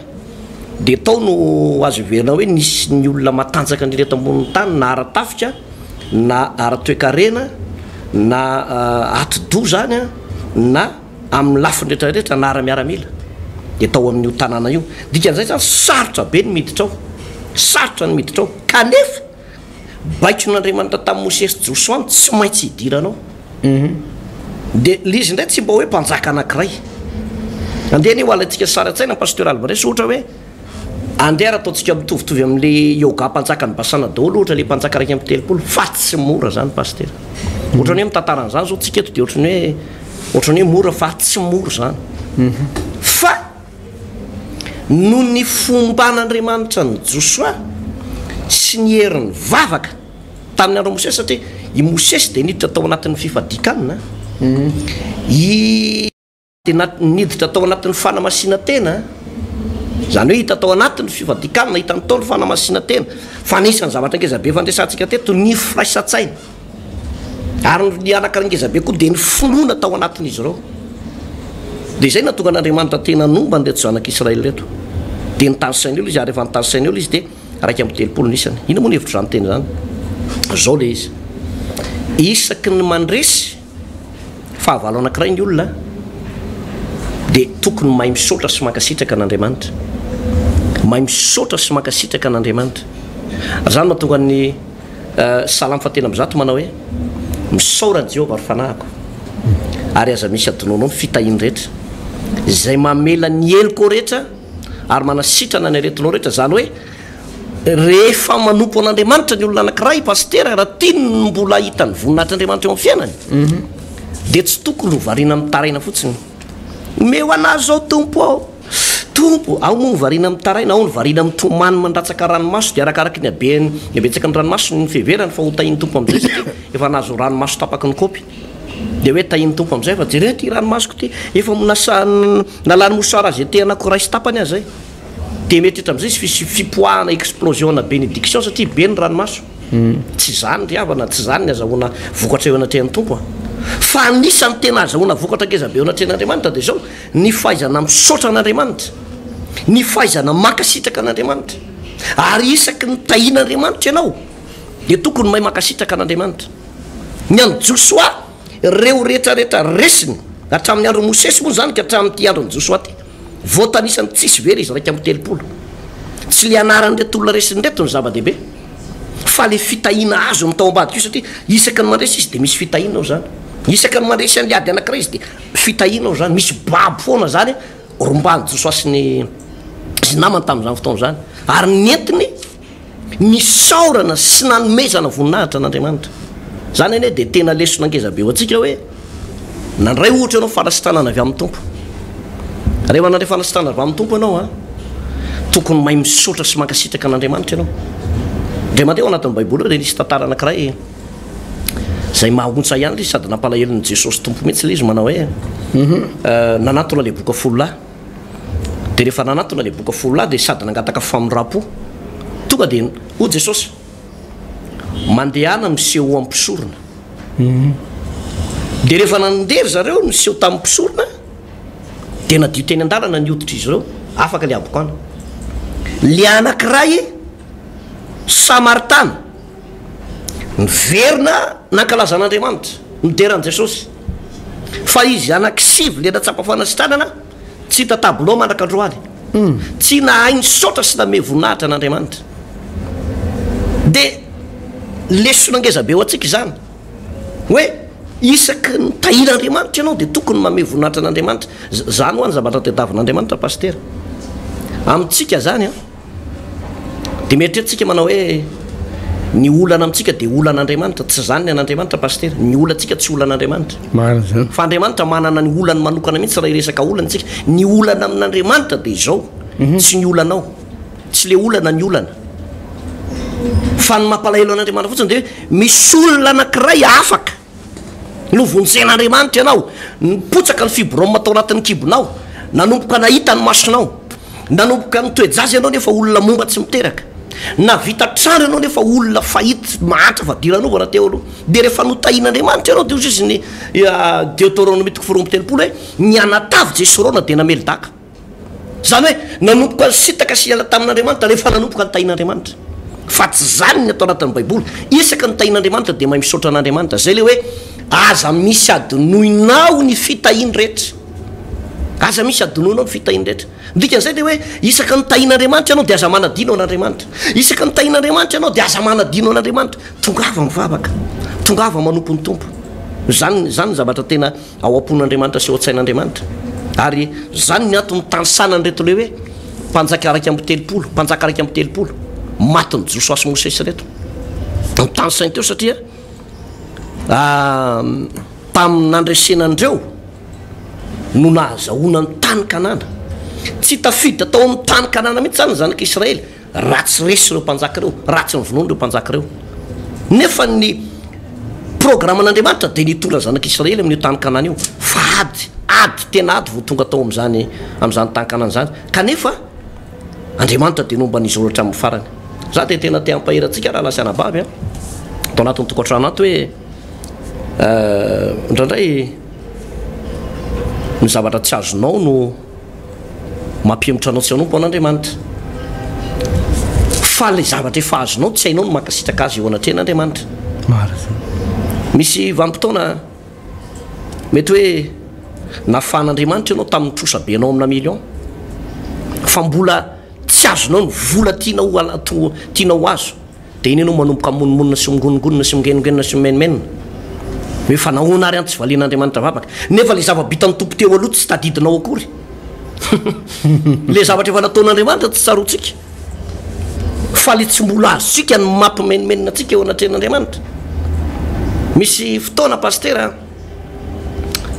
de tao no azo verina hoe nisy ny olona matanjaka nyreto ambonin'ny tany na aratafika na ara-toekarena na atido zany a na amin'ny lafiny rehetrarehetra na ara-miaramila de tao amin'io tanàna io dikan'izay zany sarotra be ny miditra ao sarotra ny miditra ao kanefa baiko n'andriamanitra tamin'ny mosesy josoany tsy maintsy hidiranao de lizy indray tsy mba hoe mpanjaka anankiray andehany ho alantsika saratsaina pasteur Alvarez ohatra hoe andeha raha ataontsika mitovitovy amin'le yoga mpanjaka ny basana daholo ohatra le mpanjaka raiky amin'ny telopolo fa tsy mora zany pasteur ohatrany hoe mitantaran'izany zao tsika eto de ohatrany hoe mora fa tsy mora zany fa no ny fomban'andriamanitra ny Josoa sy ny herin'ny vavaka tamin'ny andro Mosesy satria i Mosesy de niditra tao anatin'ny fifadikanina niditra tao anatin'ny fanamasina tena zany hoe hita tao anatin'ny fifadikanina hitany tao ny fanamasina tena fa anisan'ny zavatra ngezabe fandresantsika teto ny firaisan-tsaina ary ny anakary ngezabe koa de ny finoana tao anatin'izy ireo de izay natonga an'andriamanitra tena nomba an'reto zanak'Israely reto de nitanysainy olo izy ary efa nitanysainy olo izy de raiky amin'ny telopolo nisany ina moa ny hevitro zany teny zany zao le izy isaky ny mandresy fahavalo anankiray ny olona de tokony mahay misaotra sy mankasitraka an'andriamanitra mahay misaotra sy mankasitraka an'andriamanitra zany mahatonga ny salamy fatena am'zato manao hoe misaorany Jehovah ary fanahako ary aza misy adinoanao ny fitahiny rehetra zay mamela ny heliko rehetra ary manasitrana ny aretinao rehetra zany hoe rehefa manompo an'andriamanitra ny olona anankiray pastera raha tiany mbola hitany voninahitr'andriamanitra eo amin'ny fiainany de tsy tokony hovariana mitaraina fotsiny me ho anazy zao tompo ao moa nyvarina mitaraina ao ny varina mitomany mandratsaka ranomaso de arakaraky ny abetsaka ny ranomaso ny fiheverany fa ho tahiny tompo am'izay satria efa nazo ranomaso tapaky ny kopy de hoe tahiny tompo am'izay fa jereo ty ranomasoko ty efa nalany mosara azy te anakiray sy tapany azy zay de mety hitra am'izay sy fipoahana explosion na bénédiction satria be ny ranomaso tsy zany ry havana tsy zany ny azahoana vokatra eo anatrehan'ny tompo fa anisany tena azahoana vokatra ngezabe eo anatrehan'andriamanitra de zao ny fahaizana misaotra an'andriamanitra ny fahaizana makasitraka an'andriamanitra ary isaky ny tahin'andriamanitra ianao de tokony mahay makasitraka an'andriamanitra ny any Josoa reo rehetrarehetra resiny hatramin'ny andro Mosesy moa zany ka hatramin'ity andron'ny Josoa ty voatanisany tsisy very izy raiky amin'ny telopolo tsy le anaran'reto olona resiny reto ny zava-dehibe fa le fitahina azo ny tao ambadika io satria isaky ny mandresy izy de misy fitahina ao zany isaky ny mandresy an'le ady anankiray izy de fitahina ao zany misy babo foana zany rombany Josoa sy ny namany tamin'izany fotoana zany ary nentiny misaorana sy nanomezana voninahitra an'andriamanitra zany ane de tena lesona ngezabe ho atsika hoe nandray ohatra ianao fanasitranana avy amin'ny tompo rehefa nandray fanasitranana avy amin'ny tompo ianao a tokony mahay misaotra sy mankasitraka an'andriamanitra ianao de mandeha ao anatin'ny baiboly re nisy tantara anankiray zay mahaontsa ihany le izy sady nampalaheliny Jesosy tompo mihitsy le izy manao hoe nanatona le boka folo de rehefa nanatona le boka folo de sady nangataka famindrapo tonga de ho Jesosy mandehana miseho ampisorona de rehefa nandery zareo miseho tamin'ny mpisorona de nadio teny an-dalana ny oditra izy ireo afaka le abokana le anankiray Samaritana niverina nankalazan'andriamanitra nideran'i Jesosy fa izy anankisivy le natsapa fanasitranana tsy hita tableau mandraka androany tsy nahay ny saotra sy name voninahitra an'andriamanitra de lesona ngezabe ho atsika izany hoe isaky ny tahiran'andriamanitra ianao dia tokony mame voninahitra an'andriamanitra zany ho any zavatra tetavin'andriamanitra pastera amintsika zany a dia mieritreritsika manao hoe ny olana amintsika dia olan'andriamanitra tsy zany ny an'andriamanitra pastera ny olantsika tsy olan'andriamanitra fa andriamanitra manana ny olany manokana mihitsy raha iresaka olana tsika ny olana amin'andriamanitra dia izao tsy ny olanao tsy le olana ny olana fa ny mampalahelo an'andriamanitra fotsiny dia misy olona anankiray afaka novonjen'andriamanitra ianao nipotsaka ny fibroma tao anatin'ny kibonao nanomboka nahita ny masonao nanomboka nytoejazy ianao nefa olona momba tsy miteraka na vita trano ianao nefa olona fahity mahatra fadiran'ovana teo aloha dia rehefa notahin'andriamanitra ianao dia ozy izy ny Deutéronome 4:30 hoe ny anatavy Jesorona dia namelidaka zany hoe nanomboka ny sitaka sy ala tamin'andriamanitra rehefa nanomboka ny tahin'andriamanitra fa tsy zany ny atao anatin'ny baiboly isaky ny tahin'andriamanitra dia mahay misaotra an'andriamanitra zay le hoe aza misy adinoinao ny fitahiny rehetra aza misy adinoinao ny fitahiny rehetra dikan'izay dia hoe isaky ny tahin'andriamanitra ianao dia aza manadino an'andriamanitra isaky ny tahin'andriamanitra ianao dia aza manadino an'andriamanitra tongava mivavaka tongava manompo ny tompo zany zavatra tena ao am-pon'andriamanitra sy ao an-tsain'andriamanitra ary zany ny antony tansanany reto le hoe mpanjaka araiky amby telopolo mpanjaka araiky amby telopolo matiny Josua sy Mosesy reto nytansainy teo satria tamin'nandresenandreo no nahazahoana ny tany kanana tsy tafiditra tao amin'ny tany kanana mihitsy zany zanak'Israely ratsy resy ireo mpanjaka reo ratsy ny vonoany reo mpanjaka reo nefa ny programan'andriamanitra dia nitondra zanak'Israely amin'io tany kanana io fa ady tena ady vo tonga tao am'zany tany kanana zany kanefa andriamanitra dia nomba nizoratra amin'ny farany za dia tena te ampahirantsika raha lasa anabavy atao anatin'ny tokantrano ato hoe indraindray ny zavatra tsy azonao no mampihemotra anao tsy anompo an'andriamanitra fa le zavatra efa azonao tsy hainao no mankasitraka azy eo anatrehan'andriamanitra misy vanim-potoana mety hoe nafahan'andriamanitra ianao tamin'ny trosabe anao amina million fa mbola tsy azonao ny vola tianao azo dia iny ianao manomboka monimonina sy migonongonona sy migenongenona sy mimenmenina hoe fa nahoana ary any tsy valian'andriamanitra vavaka nefa le zava-bitany tompo teo aloha tsy tadidinao akory le zavatra efa nataon'andriamanitra tsy tsaroantsika fa le tsy mbola azosika ny mampimenmenina atsika eo anatrehan'andriamanitra misy fotoana pastera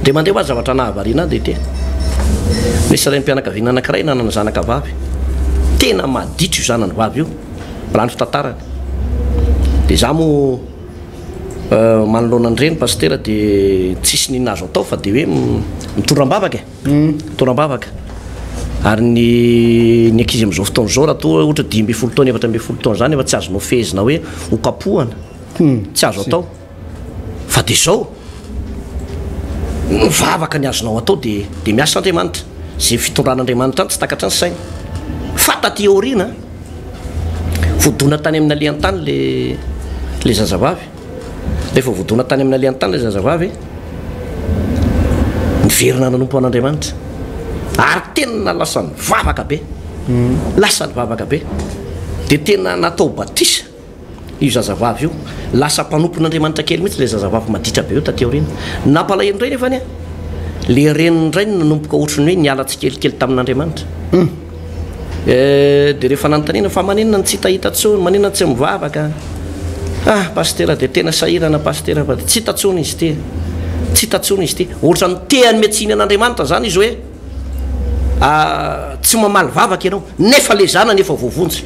dia mandeha ho azy zavatra nahavariana dia te misy ray mpianakaviana anankiray nanana zanaka vavy tena maditra io zanany vavy io raha ny fitantarany dia za mo manoloana an'ireny pastera dia tsisy ninazo atao fa dia hoe mitondram-bavaka mitondram-bavaka ary ny ankizy am'izao fotoana zao raha toa ohatra 10 taona 14 taona zany efa tsy azonao fehezina hoe hokapohana tsy azo atao fa dia zao mivavaka ny azonao atao dia miasa andriamanitra zay fitondran'andriamanitra any tsy takatra ny saina fa taty aoriana vodona tany amin'ny alian-tany le zazavavy rehefa vodona tany amin'ny alian-tany le zazavavy niverina nanompo an'andriamanitra ary tena lasa ny vavaka be lasa ny vavaka be dia tena natao batisa io zazavavy io lasa mpanompon'andriamanitra kely mihitsy le zazavavy maditra be io taty aoriana nampalahelo indray nefany a le renindray ny nanomboka ohatrany hoe niala tsikelikely tamin'andriamanitra dia rehefa nanontaniana fa maninona ny tsy hitahitantsony maninona tsy mivavaka pastera dia tena sahirana pastera fa tsy hitatsony izy ty tsy hitatsony izy ty ohatra ny tehany miatsiny an'andriamanitra zany izy hoe tsy mamaly vavaka ianao nefa le zana nefa voavonjy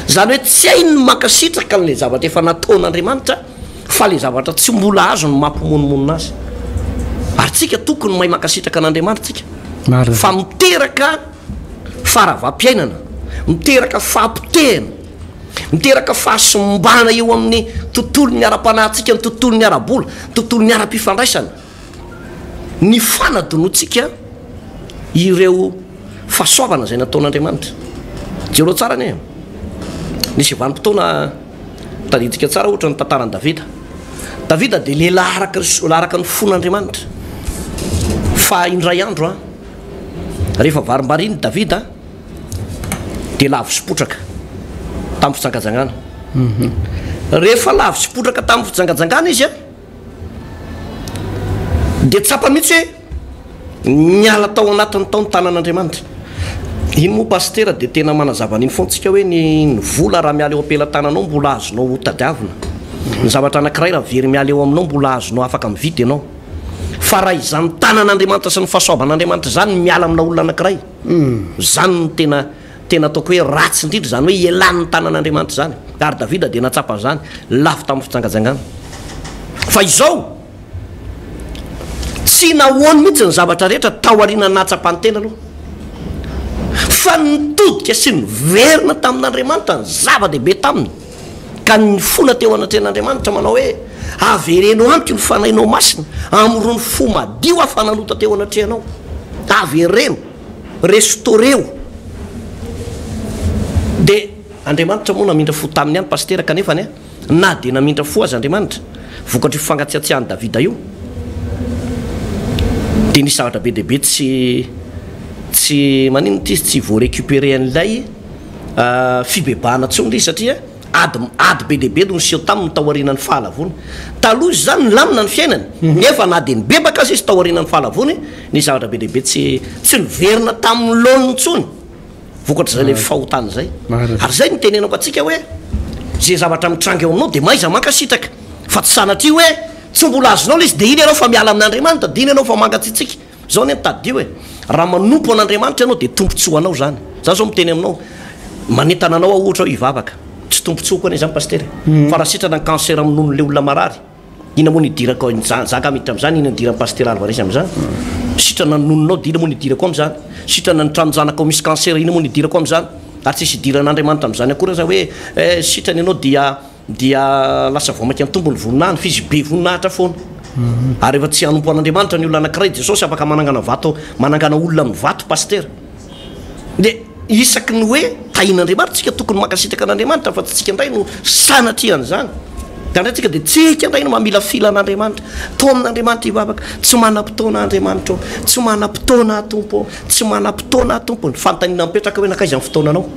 zany hoe tsy hainy ny mankasitraka n'le zavatra efa nataon'andriamanitra fa le zavatra tsy mbola azo ny mampimonomonina azy ary tsika tokony mahay mankasitraka an'andriamanitra tsika fa miteraka faravampiainana miteraka fahampotehana miteraka fahasombana eo amin'ny tontolo ny ara-panahintsika ny tontolo ny ara-bola tontolo ny ara-pifandraisana ny fanadinotsika ireo fahasoavana zay nataon'andriamanitra jereo tsara ny nisy vanim-potoana tadiditsika tsara ohatra ny tantarany davida dia lehilahy araka ny fon'andriamanitra fa indray andro rehefa varimbariny davida dia lavo sypotraka tamin'ny fijangajangana rehefa lavo sypotraka tamin'ny fijangajangana izy dia tsapa mihitsy hoe miala tao anatin'ny tao ny tanan'Andriamanitra. Iny moa pastera dia tena manazava n'iny foantsika hoe ny vola raha miala eo ampelantananao mbola azonao tadiavina. Ny zavatra anankiray raha very miala eo aminao mbola azonao afaka mividy ianao. Fa raha izany tanan'Andriamanitra sy ny fahasoavan'Andriamanitra zany miala amina olona anankiray, zany no tena ataoko hoe ratsy indrindra, zany hoe ialany tanan'Andriamanitra zany. Ary Davida dia natsapa zany lafo tamin'ny fitsangajangana. Fa izao tsy nahoany mihitsy ny zavatra rehetra tao ariana natsapany tena aloha, fa nitodika sy niverina tamin'Andriamanitra ny zava-dehibe taminy, ka nifona teo anatrehan'Andriamanitra manao hoe avereno amiko ny fanahinao masina amrony fo madio afananota teo anatrehanao, avereno restaureo. Dia Andriamanitra moa namindra fo taminy ihany pastera, kanefa na dia namindra fo azy Andriamanitra vokatry fangatsiatsiahan'ny Davida io dia nisy zavatra be dehibe tsy manino ty tsy voarécupéré an'ilay fibebahana tsony lay, satria ady be dehibe no niseho taminy tao aorianan'ny fahalavony. Taloha izy zany lamina ny fiainany, nefa na dia nibebaka azy izy tao aorianan'ny fahalavony, ny zavatra be dehibe tsy niverina tamin'ny loniny tsony vokatra zay le fahotana zay. Ary zay nitenenako atsika hoe zay zavatra mitranga eo aminao dia maiza mankasitraka, fa tsy sanatria hoe tsy mbola azonao le izy dia iny ianao fa miala amin'Andriamanitra, dia iny ianao fa mangatsitsika. Zao ny mitadidio hoe raha manompo an'Andriamanitra ianao dia tompontsoanao zany. Za zao miteny aminao manentana anao ohatra hoe hivavaka, tsy tompontsoa koa ane zany pastera. Fa raha sitrana ny cancer amin'n'olon'le olona marary, ina moa nidirako zaka miditra am'zany, ina nidiran'ny pastera Alvarez am'zany. Sitrana ny nononao dia ina moa nidirako am'zany. Sitrana ny tranonjanaka misy cancer, ina moa nidirako am'zany. Ary tsisy idiran'Andriamanitra am'zany akory za hoe sitrany ianao dia lasa voamaika amin'ny tombony voninahitra, fizy be voninahitra foana. Ary efa tsy hanompo an'Andriamanitra ny olona anankiray, Jesosy afaka manangana olona amin'ny vato pastera. Dia isaky ny hoe tahin'Andriamanitra tsika tokony makasitraka an'Andriamanitra, fa tsika indray no sanatrian'izany. Kandray tsika dia tsika indray no mamila filan'Andriamanitra, to amin'Andriamanitra hivavaka, tsy manam-potoana Andriamanitra, tsy manam-potoana Tompo, tsy manam-potoana Tompo. Ny fanontaniana mipetraka hoe nakaiza ny fotoananao.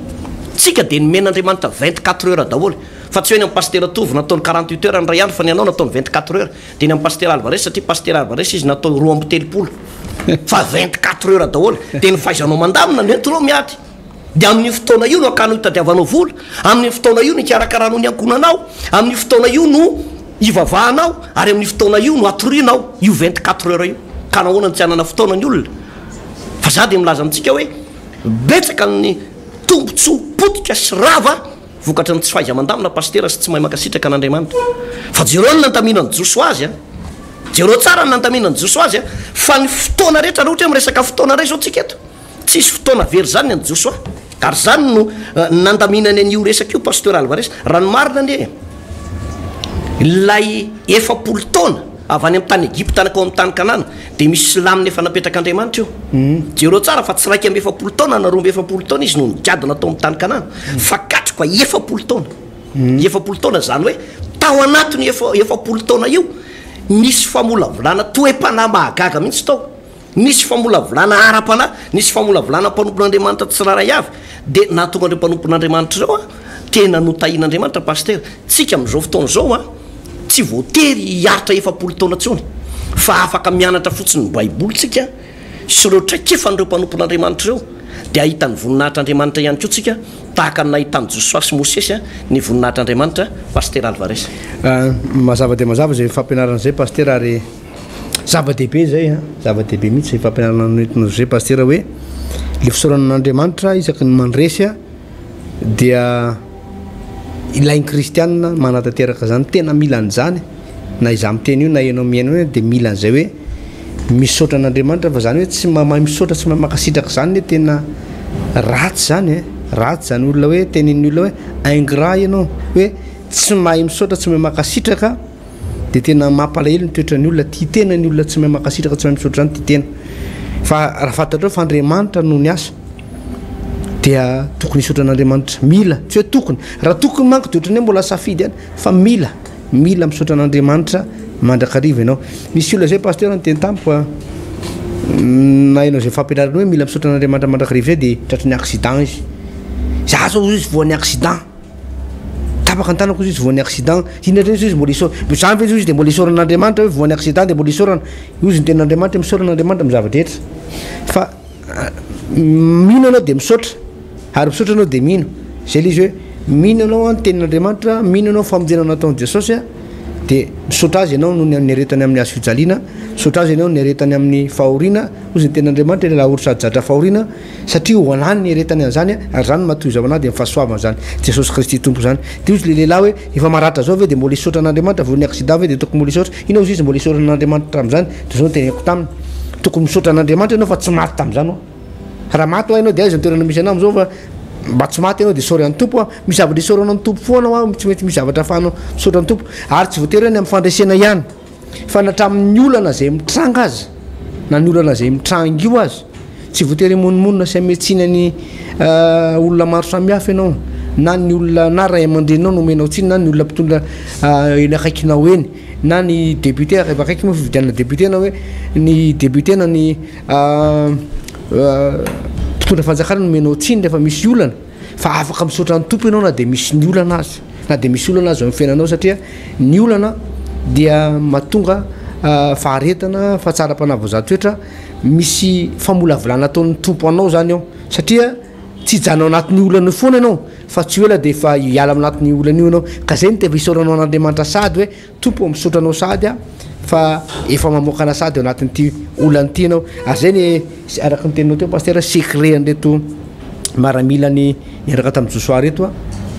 Tsika dia nomen'Andriamanitra 24 heures daholo, fa tsy hoe ny amin'ny pastera Tovo nataony 48 heures ny ray andro, fa ny anao nataony 24 heures. Dia ny amin'ny pastera Alvarez, satria pastera Alvarez izy natao 2 fa 24 heures daholo. Dia ny fahaizanao mandamina no entinao miady. Dia amin'ny fotoana io no akano hitadiavanao vola, amin'ny fotoana io no hikarakaranao ny ankonanao, amin'ny fotoana io no hivavahanao, ary amin'ny fotoana io no atorianao. Io 24 heures io ka nahoana ny tsy hanana fotoana ny olona. Fa za dia milaza amintsika hoe betsaka ny tombontsoa potika sy rava vokatra ny tsy fahaiza mandamina pastera sy tsy mahay makasitraka an'Andriamanitra. Fa jereo ny nantamina ny joso azy a, jereo tsara ny nantamina ny joso azy a, fa ny fotoana rehetra raha ohatra hoe miresaka fotoana ray zao tsika eto, tsisy fotoana very zany ny joso a. Ary zany no nandaminany an'io resaka io pasteur Alvarez. Raha ny marina anie ilay 40 taona avy any amin'ny tany Egypta nakao amin'ny tany Kanana dia misy lamina efa napetraka Andriamanitra io. Jereo tsara fa tsy raiky amin'ny 40 taona na roa amin'ny 40 taona izy no nigadina tao amin'ny tany Kanana, fa katroka 40 taona. 40 taona zany hoe tao anatiny 40 taona io nisy famolavolana toe-panahy mahagaga mihitsy tao, nisy famolavolana ara-panahy, nisy famolavolana mpanompon'Andriamanitra tsiraray avy. Dia nahatonga andreo mpanompon'Andriamanitra zao a tena notahin'Andriamanitra pastera. Tsika amin'izao fotoana zao a tsy voatery hiaritra 40 taona tsony, fa afaka mianatra fotsiny ny baiboly tsika sy ireo traikefan'ireo mpanompon'Andriamanitra ireo, dia ahitany voninahitr'Andriamanitra ihany koa tsika, tahaka ny nahitany Joshua sy Mosesy ny voninahitr'Andriamanitra pastera Alvarez. Mazava dia mazava zay fampianaran'izay pastera, ary zava-dehibe zay a, zava-dehibe mihitsy zay fampianarana nentina zay pastera hoe le fisaoranan'Andriamanitra isaky ny mandresy a dia ilain'ny kristianina manatanteraka zany, tena mila an'izany, na iza miteny io na ianao miaina hoe dia mila an'izay hoe misaotra an'Andriamanitra. Fa zany hoe tsy mahay misaotra, tsy mahay makasitraka zany hoe tena ratsy zany e, ratsy zany olona hoe tenin'ny olona hoe ingrat ianao, hoe tsy mahay misaotra, tsy mahay makasitraka, dia tena mampalahelo ny toetrany olona, tia tena ny olona tsy mahay makasitraka, tsy mahay misaotra zany, tia tena. Fa raha fantatrao fa Andriamanitra no ny asa dia tokony hisaotra an'Andriamanitra, mila, tsy hoe tokony, raha tokony manko dia ohatrany hoe mbola safidy any, fa mila misaotra an'Andriamanitra mandrakariva ianao. Misy olona zay pastera ny teny tamiko na ianao zay fampianarana hoe mila misaotra an'Andriamanitra mandrakariva zay dia tratran'ny accident izy. Za zao izy voan'ny accident afaka antanako izy voan'ny accident inatra izy mbola isôrana zany ve izy de mbola isôran'andriamanitra hoe voan'ny accident de mbola isôrana io izy ny ten'andriamanitra misaoran'andriamanitra amin'ny zavatra rehetra fa mino anao de misaotra ary misaotra anao de mino zay le izy hoe mino anao ny tenin'andriamanitra mino anao famonjenana nataon'i jesosy a de misaotra azy ianao no ny aretany amin'ny azo fijaliana misaotra azy ianao ny aretany amin'ny fahoriana ozy ny ten'andriamanitra laha ohatra sady zatra fahoriana satria ho anany ny aretany an'izany a ary zany matoy zavanahy de mifahasoavana zany jesosy kristy tompo zany de ozy le lehilahy hoe efa maratra zao ve de mbola isotra an'andriamanitra voan'ny accident ve de tokony mbola isotra ina ozy izy mbola isotra an'andriamanitra am'zany de zao teneko taminy tokony misotra an'andriamanitra ianao fa tsy maty tam'zany ao raha maty ho ainao de aiza ny toerana misy anao am'zao fa mba tsy maty anao de sory an'ny tompo a misy zavatra isoranao ny tompo foanao a tsy mety misy zavatra afahanao misotra ny tompo ary tsy voatery any amin'ny fandresena ihany fa natramin'ny olana zay mitranga azy na ny olana zay mitranga io azy tsy voatery monimonina sy ametsiny olona maro samihafa ianao na ny olona na ray aman-drenao no omenao tsiny na ny olona mpitondra eny akaikinao eny na ny député efa akaiky moa fividianana député na hoe ny député na ny mpitondra fanjakana no menao tsiny rehefa misy olana fa afaka misaotra ny tompo ianao na de misy ny olana azy na de misy olana azy amin'ny fiainanao satria ny olana dia mahatonga faharetana fa tsara mpanavozatoetra misy famolavolana ataon'ny tompo anao zany ao satria tsy janao anatin'ny olana foana ianao fa tsy ela de efa hiala anatin'ny olana io ianao ka zay ny teva isoranao an'andriamanitra sady hoe tompo misaotranao sady a fa efa mamoakana sady eo anatin'ity olany ty ianao ary zay ny araky ny teninao teo paster secret an'reto maramilany miaraka tamin'ny josoa reto a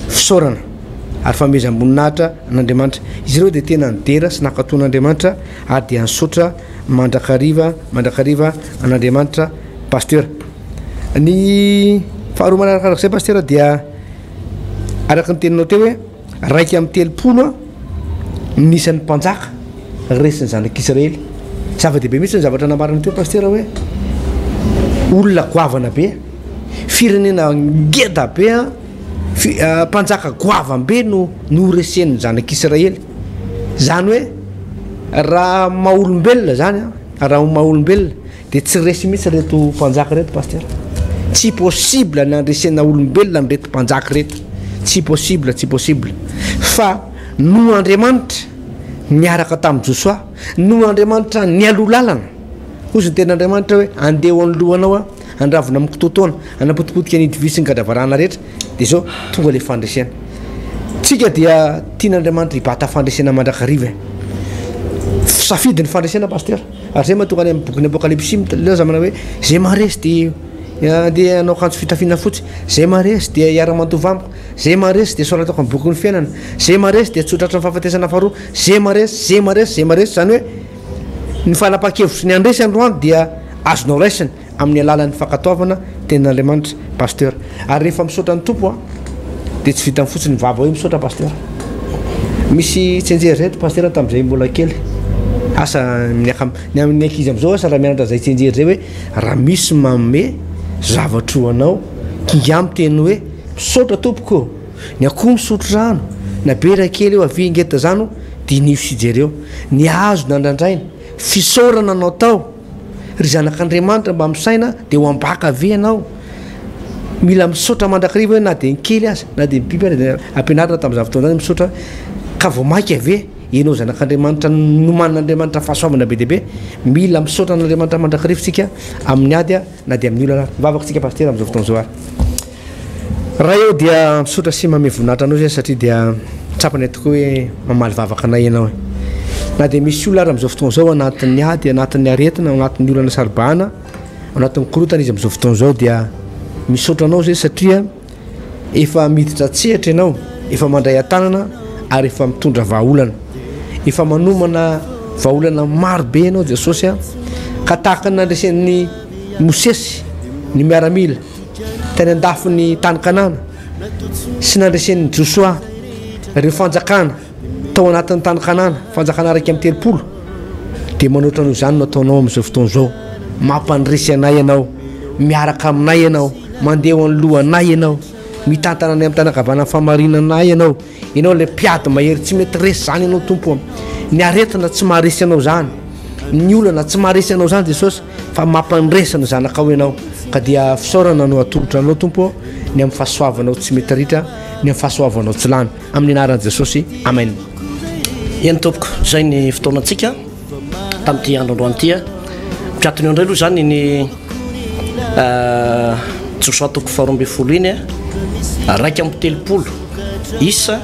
fisaorana ary famezam-boninahitra an'andriamanitra izy ireo de tena nidera sy nakatoan'andriamanitra ary de ansotra mandrakariva an'andriamanitra paster ny faharoa manarakarak' zay paster dia araky ny teninao teo hoe raiky amin'ny telopolo a nisan'ny mpanjaka resiny zanak'israely zava-dehibe mihitsy ny zavatra namarina teo paster hoe olona goavana be firenena ngeda be a mpanjaka goavam-be no noresen'ny zanak'israely zany hoe raha maha-olombelona zany a raha maha-olombelona de tsy resy mihitsy reto mpanjaka reto paster tsy possible ny andresena olombelona amreto mpanjaka reto tsy possible fa no andriamanitra niaraka tamin'ny josoa no andriamanitra ny aloha lalana ozy ny ten'andriamanitra hoe andeho anylohanao a andravina amin'ny kitotoana anapotipotika nidivisy ny gadavarana rehetra de zao tonga le fandresena tsika dia tian'andriamanitra hibata fandresena mandrakariva safidy ny fandresena paster ary zay mahatonga any amin'ny bokyny apokalypsy milazamana hoe zay maresy de anao kanjo fitafiana fotsy zay maresy de hiara-mantovy amiko zay maresy de soratako amin'ny bokyny fiainana zay maresy de tsotratra ny fahafatesana faharoa zay maresy zany hoe ny fanapa-kevitry ny andresy androany dia azonao raisiny amin'ny alalan'ny fankatoavana ten'andriamanitra paster ary rehefa misaotra ny tompo a de tsy vita fotsiny vava hoe misaotra paster misy tsenjery zay to paster tam'izay mbola kely asa ny ankizy am'izao asa raha mianatra zay tsenjery zay hoe raha misy manome zavatra ho anao kinga amy teny hoe misaotra tompoko ny akoho misotro rano na be raha kely eo avy ingeta zano de nio sijereo ny azo nandraindraina fisaorana anao tao ry zanak'andriamanitra mba misaina de ho ambaka ave anao mila misaotra mandrakariva hoe na de nkely azy na de biby ampianarina tamin'ny zavatra zany misaotra ka vao maiky ave ianao zanak'andriamanitra nomanin'andriamanitra fahasoavana be dehibe mila misaotra an'andriamanitra mandrakariva tsika amin'ny ady a na de amin'ny olana mivavaka tsika paster am'izao fotoana zao ary raha eo dia misaotra sy mame voninahitra anao zay satria dia tsapany atoko hoe mamaly vavaka anay ianao na de misy olona ary am'izao fotoana zao anatin'ny ady anatin'ny aretina anatin'ny olana saribahana anatin'ny korotana izy am'izao fotoana zao dia misaotra anao zay satria efa miditra tsehatra ianao efa mandray atanana ary efa mitondra vahaolana efa manomana vahaolana maro be ianao jesosy a ka tahaka nandresen'ny mosesy ny miaramila tany andafin'ny tany kanana sy nandresen'ny josoa reo fanjakana tao anatin'ny tany kanana fanjakana raiky amin'ny telopolo de manoatra an'io zany no ataonao am'izao fotoana zao mampandresy anay ianao miaraka aminay ianao mandeha anyloha anay ianao mitantana any amin'ny tanakavana famarinanay ianao le mpiady mahery tsy mety resy zany ianao tompo ny aretina tsy maharesy anao zany ny olana tsy maharesy anao zany jesosy fa mampandresy ny zanakao ianao ka dia fisaorana no atolotra anao tompo ny amin'ny fahasoavanao tsy mety ritra ny fahasoavanao tsy lany amin'ny anaran'i jesosy amen. eny tompoko zay ny fotoanantsika tamin'ity androandroanyitya mpiatony eo indray aloha zany ny josoa toko faharoambe folo iny raiky amby telopolo isa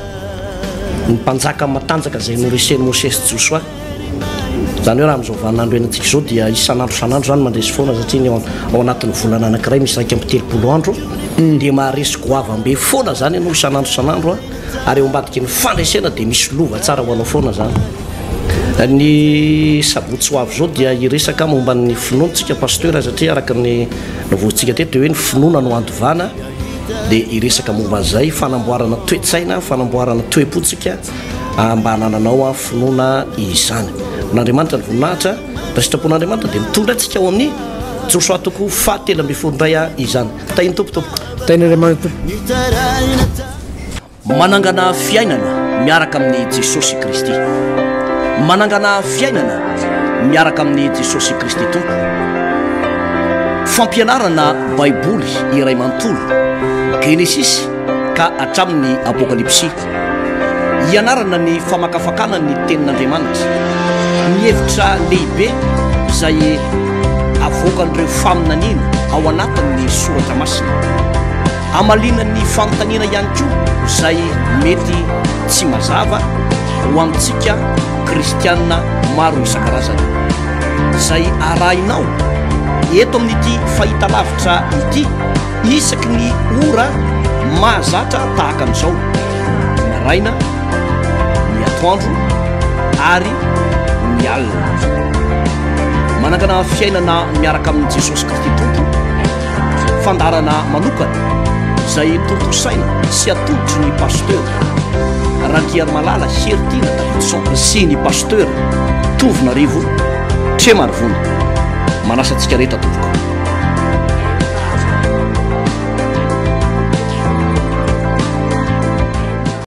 ny mpanjaka matanjaka zay noreseny mosesy josoa zany hoe raha am'izao vaninandro enantsika zao dia isan'andro san'andro zany mandresy foana satria ny ao anatin'ny volana anankiray misy raiky amby telopolo andro dia maharesy goavambe foana zany ianao isan'andro san'andro ary eo ambadiky ny fandresena dia misy lova tsara ho anao foana zany. Ny sabotsy ho avy zao dia iresaka momba ny finoantsika pasteur satria araka ny voantsika teto hoe ny finoana no andovana dia iresaka momba an'izay fanamboarana toetsaina fanamboarana toe-potsika mba hanananao finoana izany. N'Andriamanitra ny voninahitra da sitrapon'Andriamanitra dia mitondra antsika ao amin'ny josoa toko fahatelo amby folo indray izany. Tainy tompotopoko tain'Andriamanitra manangana fiainana miaraka amin'ny Jesosy Kristy, manangana fiainana miaraka amin'ny Jesosy Kristy tompo. Fampianarana baiboly iray manontolo Genesis ka hatramin'ny apokalypsy, ianarana ny famakafakana ny tenin'Andriamanitra, ny hevitra lehibe izay avoakan'ireo faminaniana ao anatin'ny soratra masina, amalinan'ny fanontaniana ihany koa izay mety tsy mazava ho amintsika kristianina maro isan-karazany, izay arahinao eto amin'ity fahita lavitra ity isaky ny ora mahazatra tahaka an'izao, maraina, ny atoandro ary ny alina. Manangana fiainana miaraka amin'ny Jesosy Kristy tompo, fandarana manokana izay tompo saina sy atolotry ny pasteur Randriary Malala Heritiana Davidson sy ny pasteur Tovinarivo Tremarivony. Manasa antsika rehetra tompoko.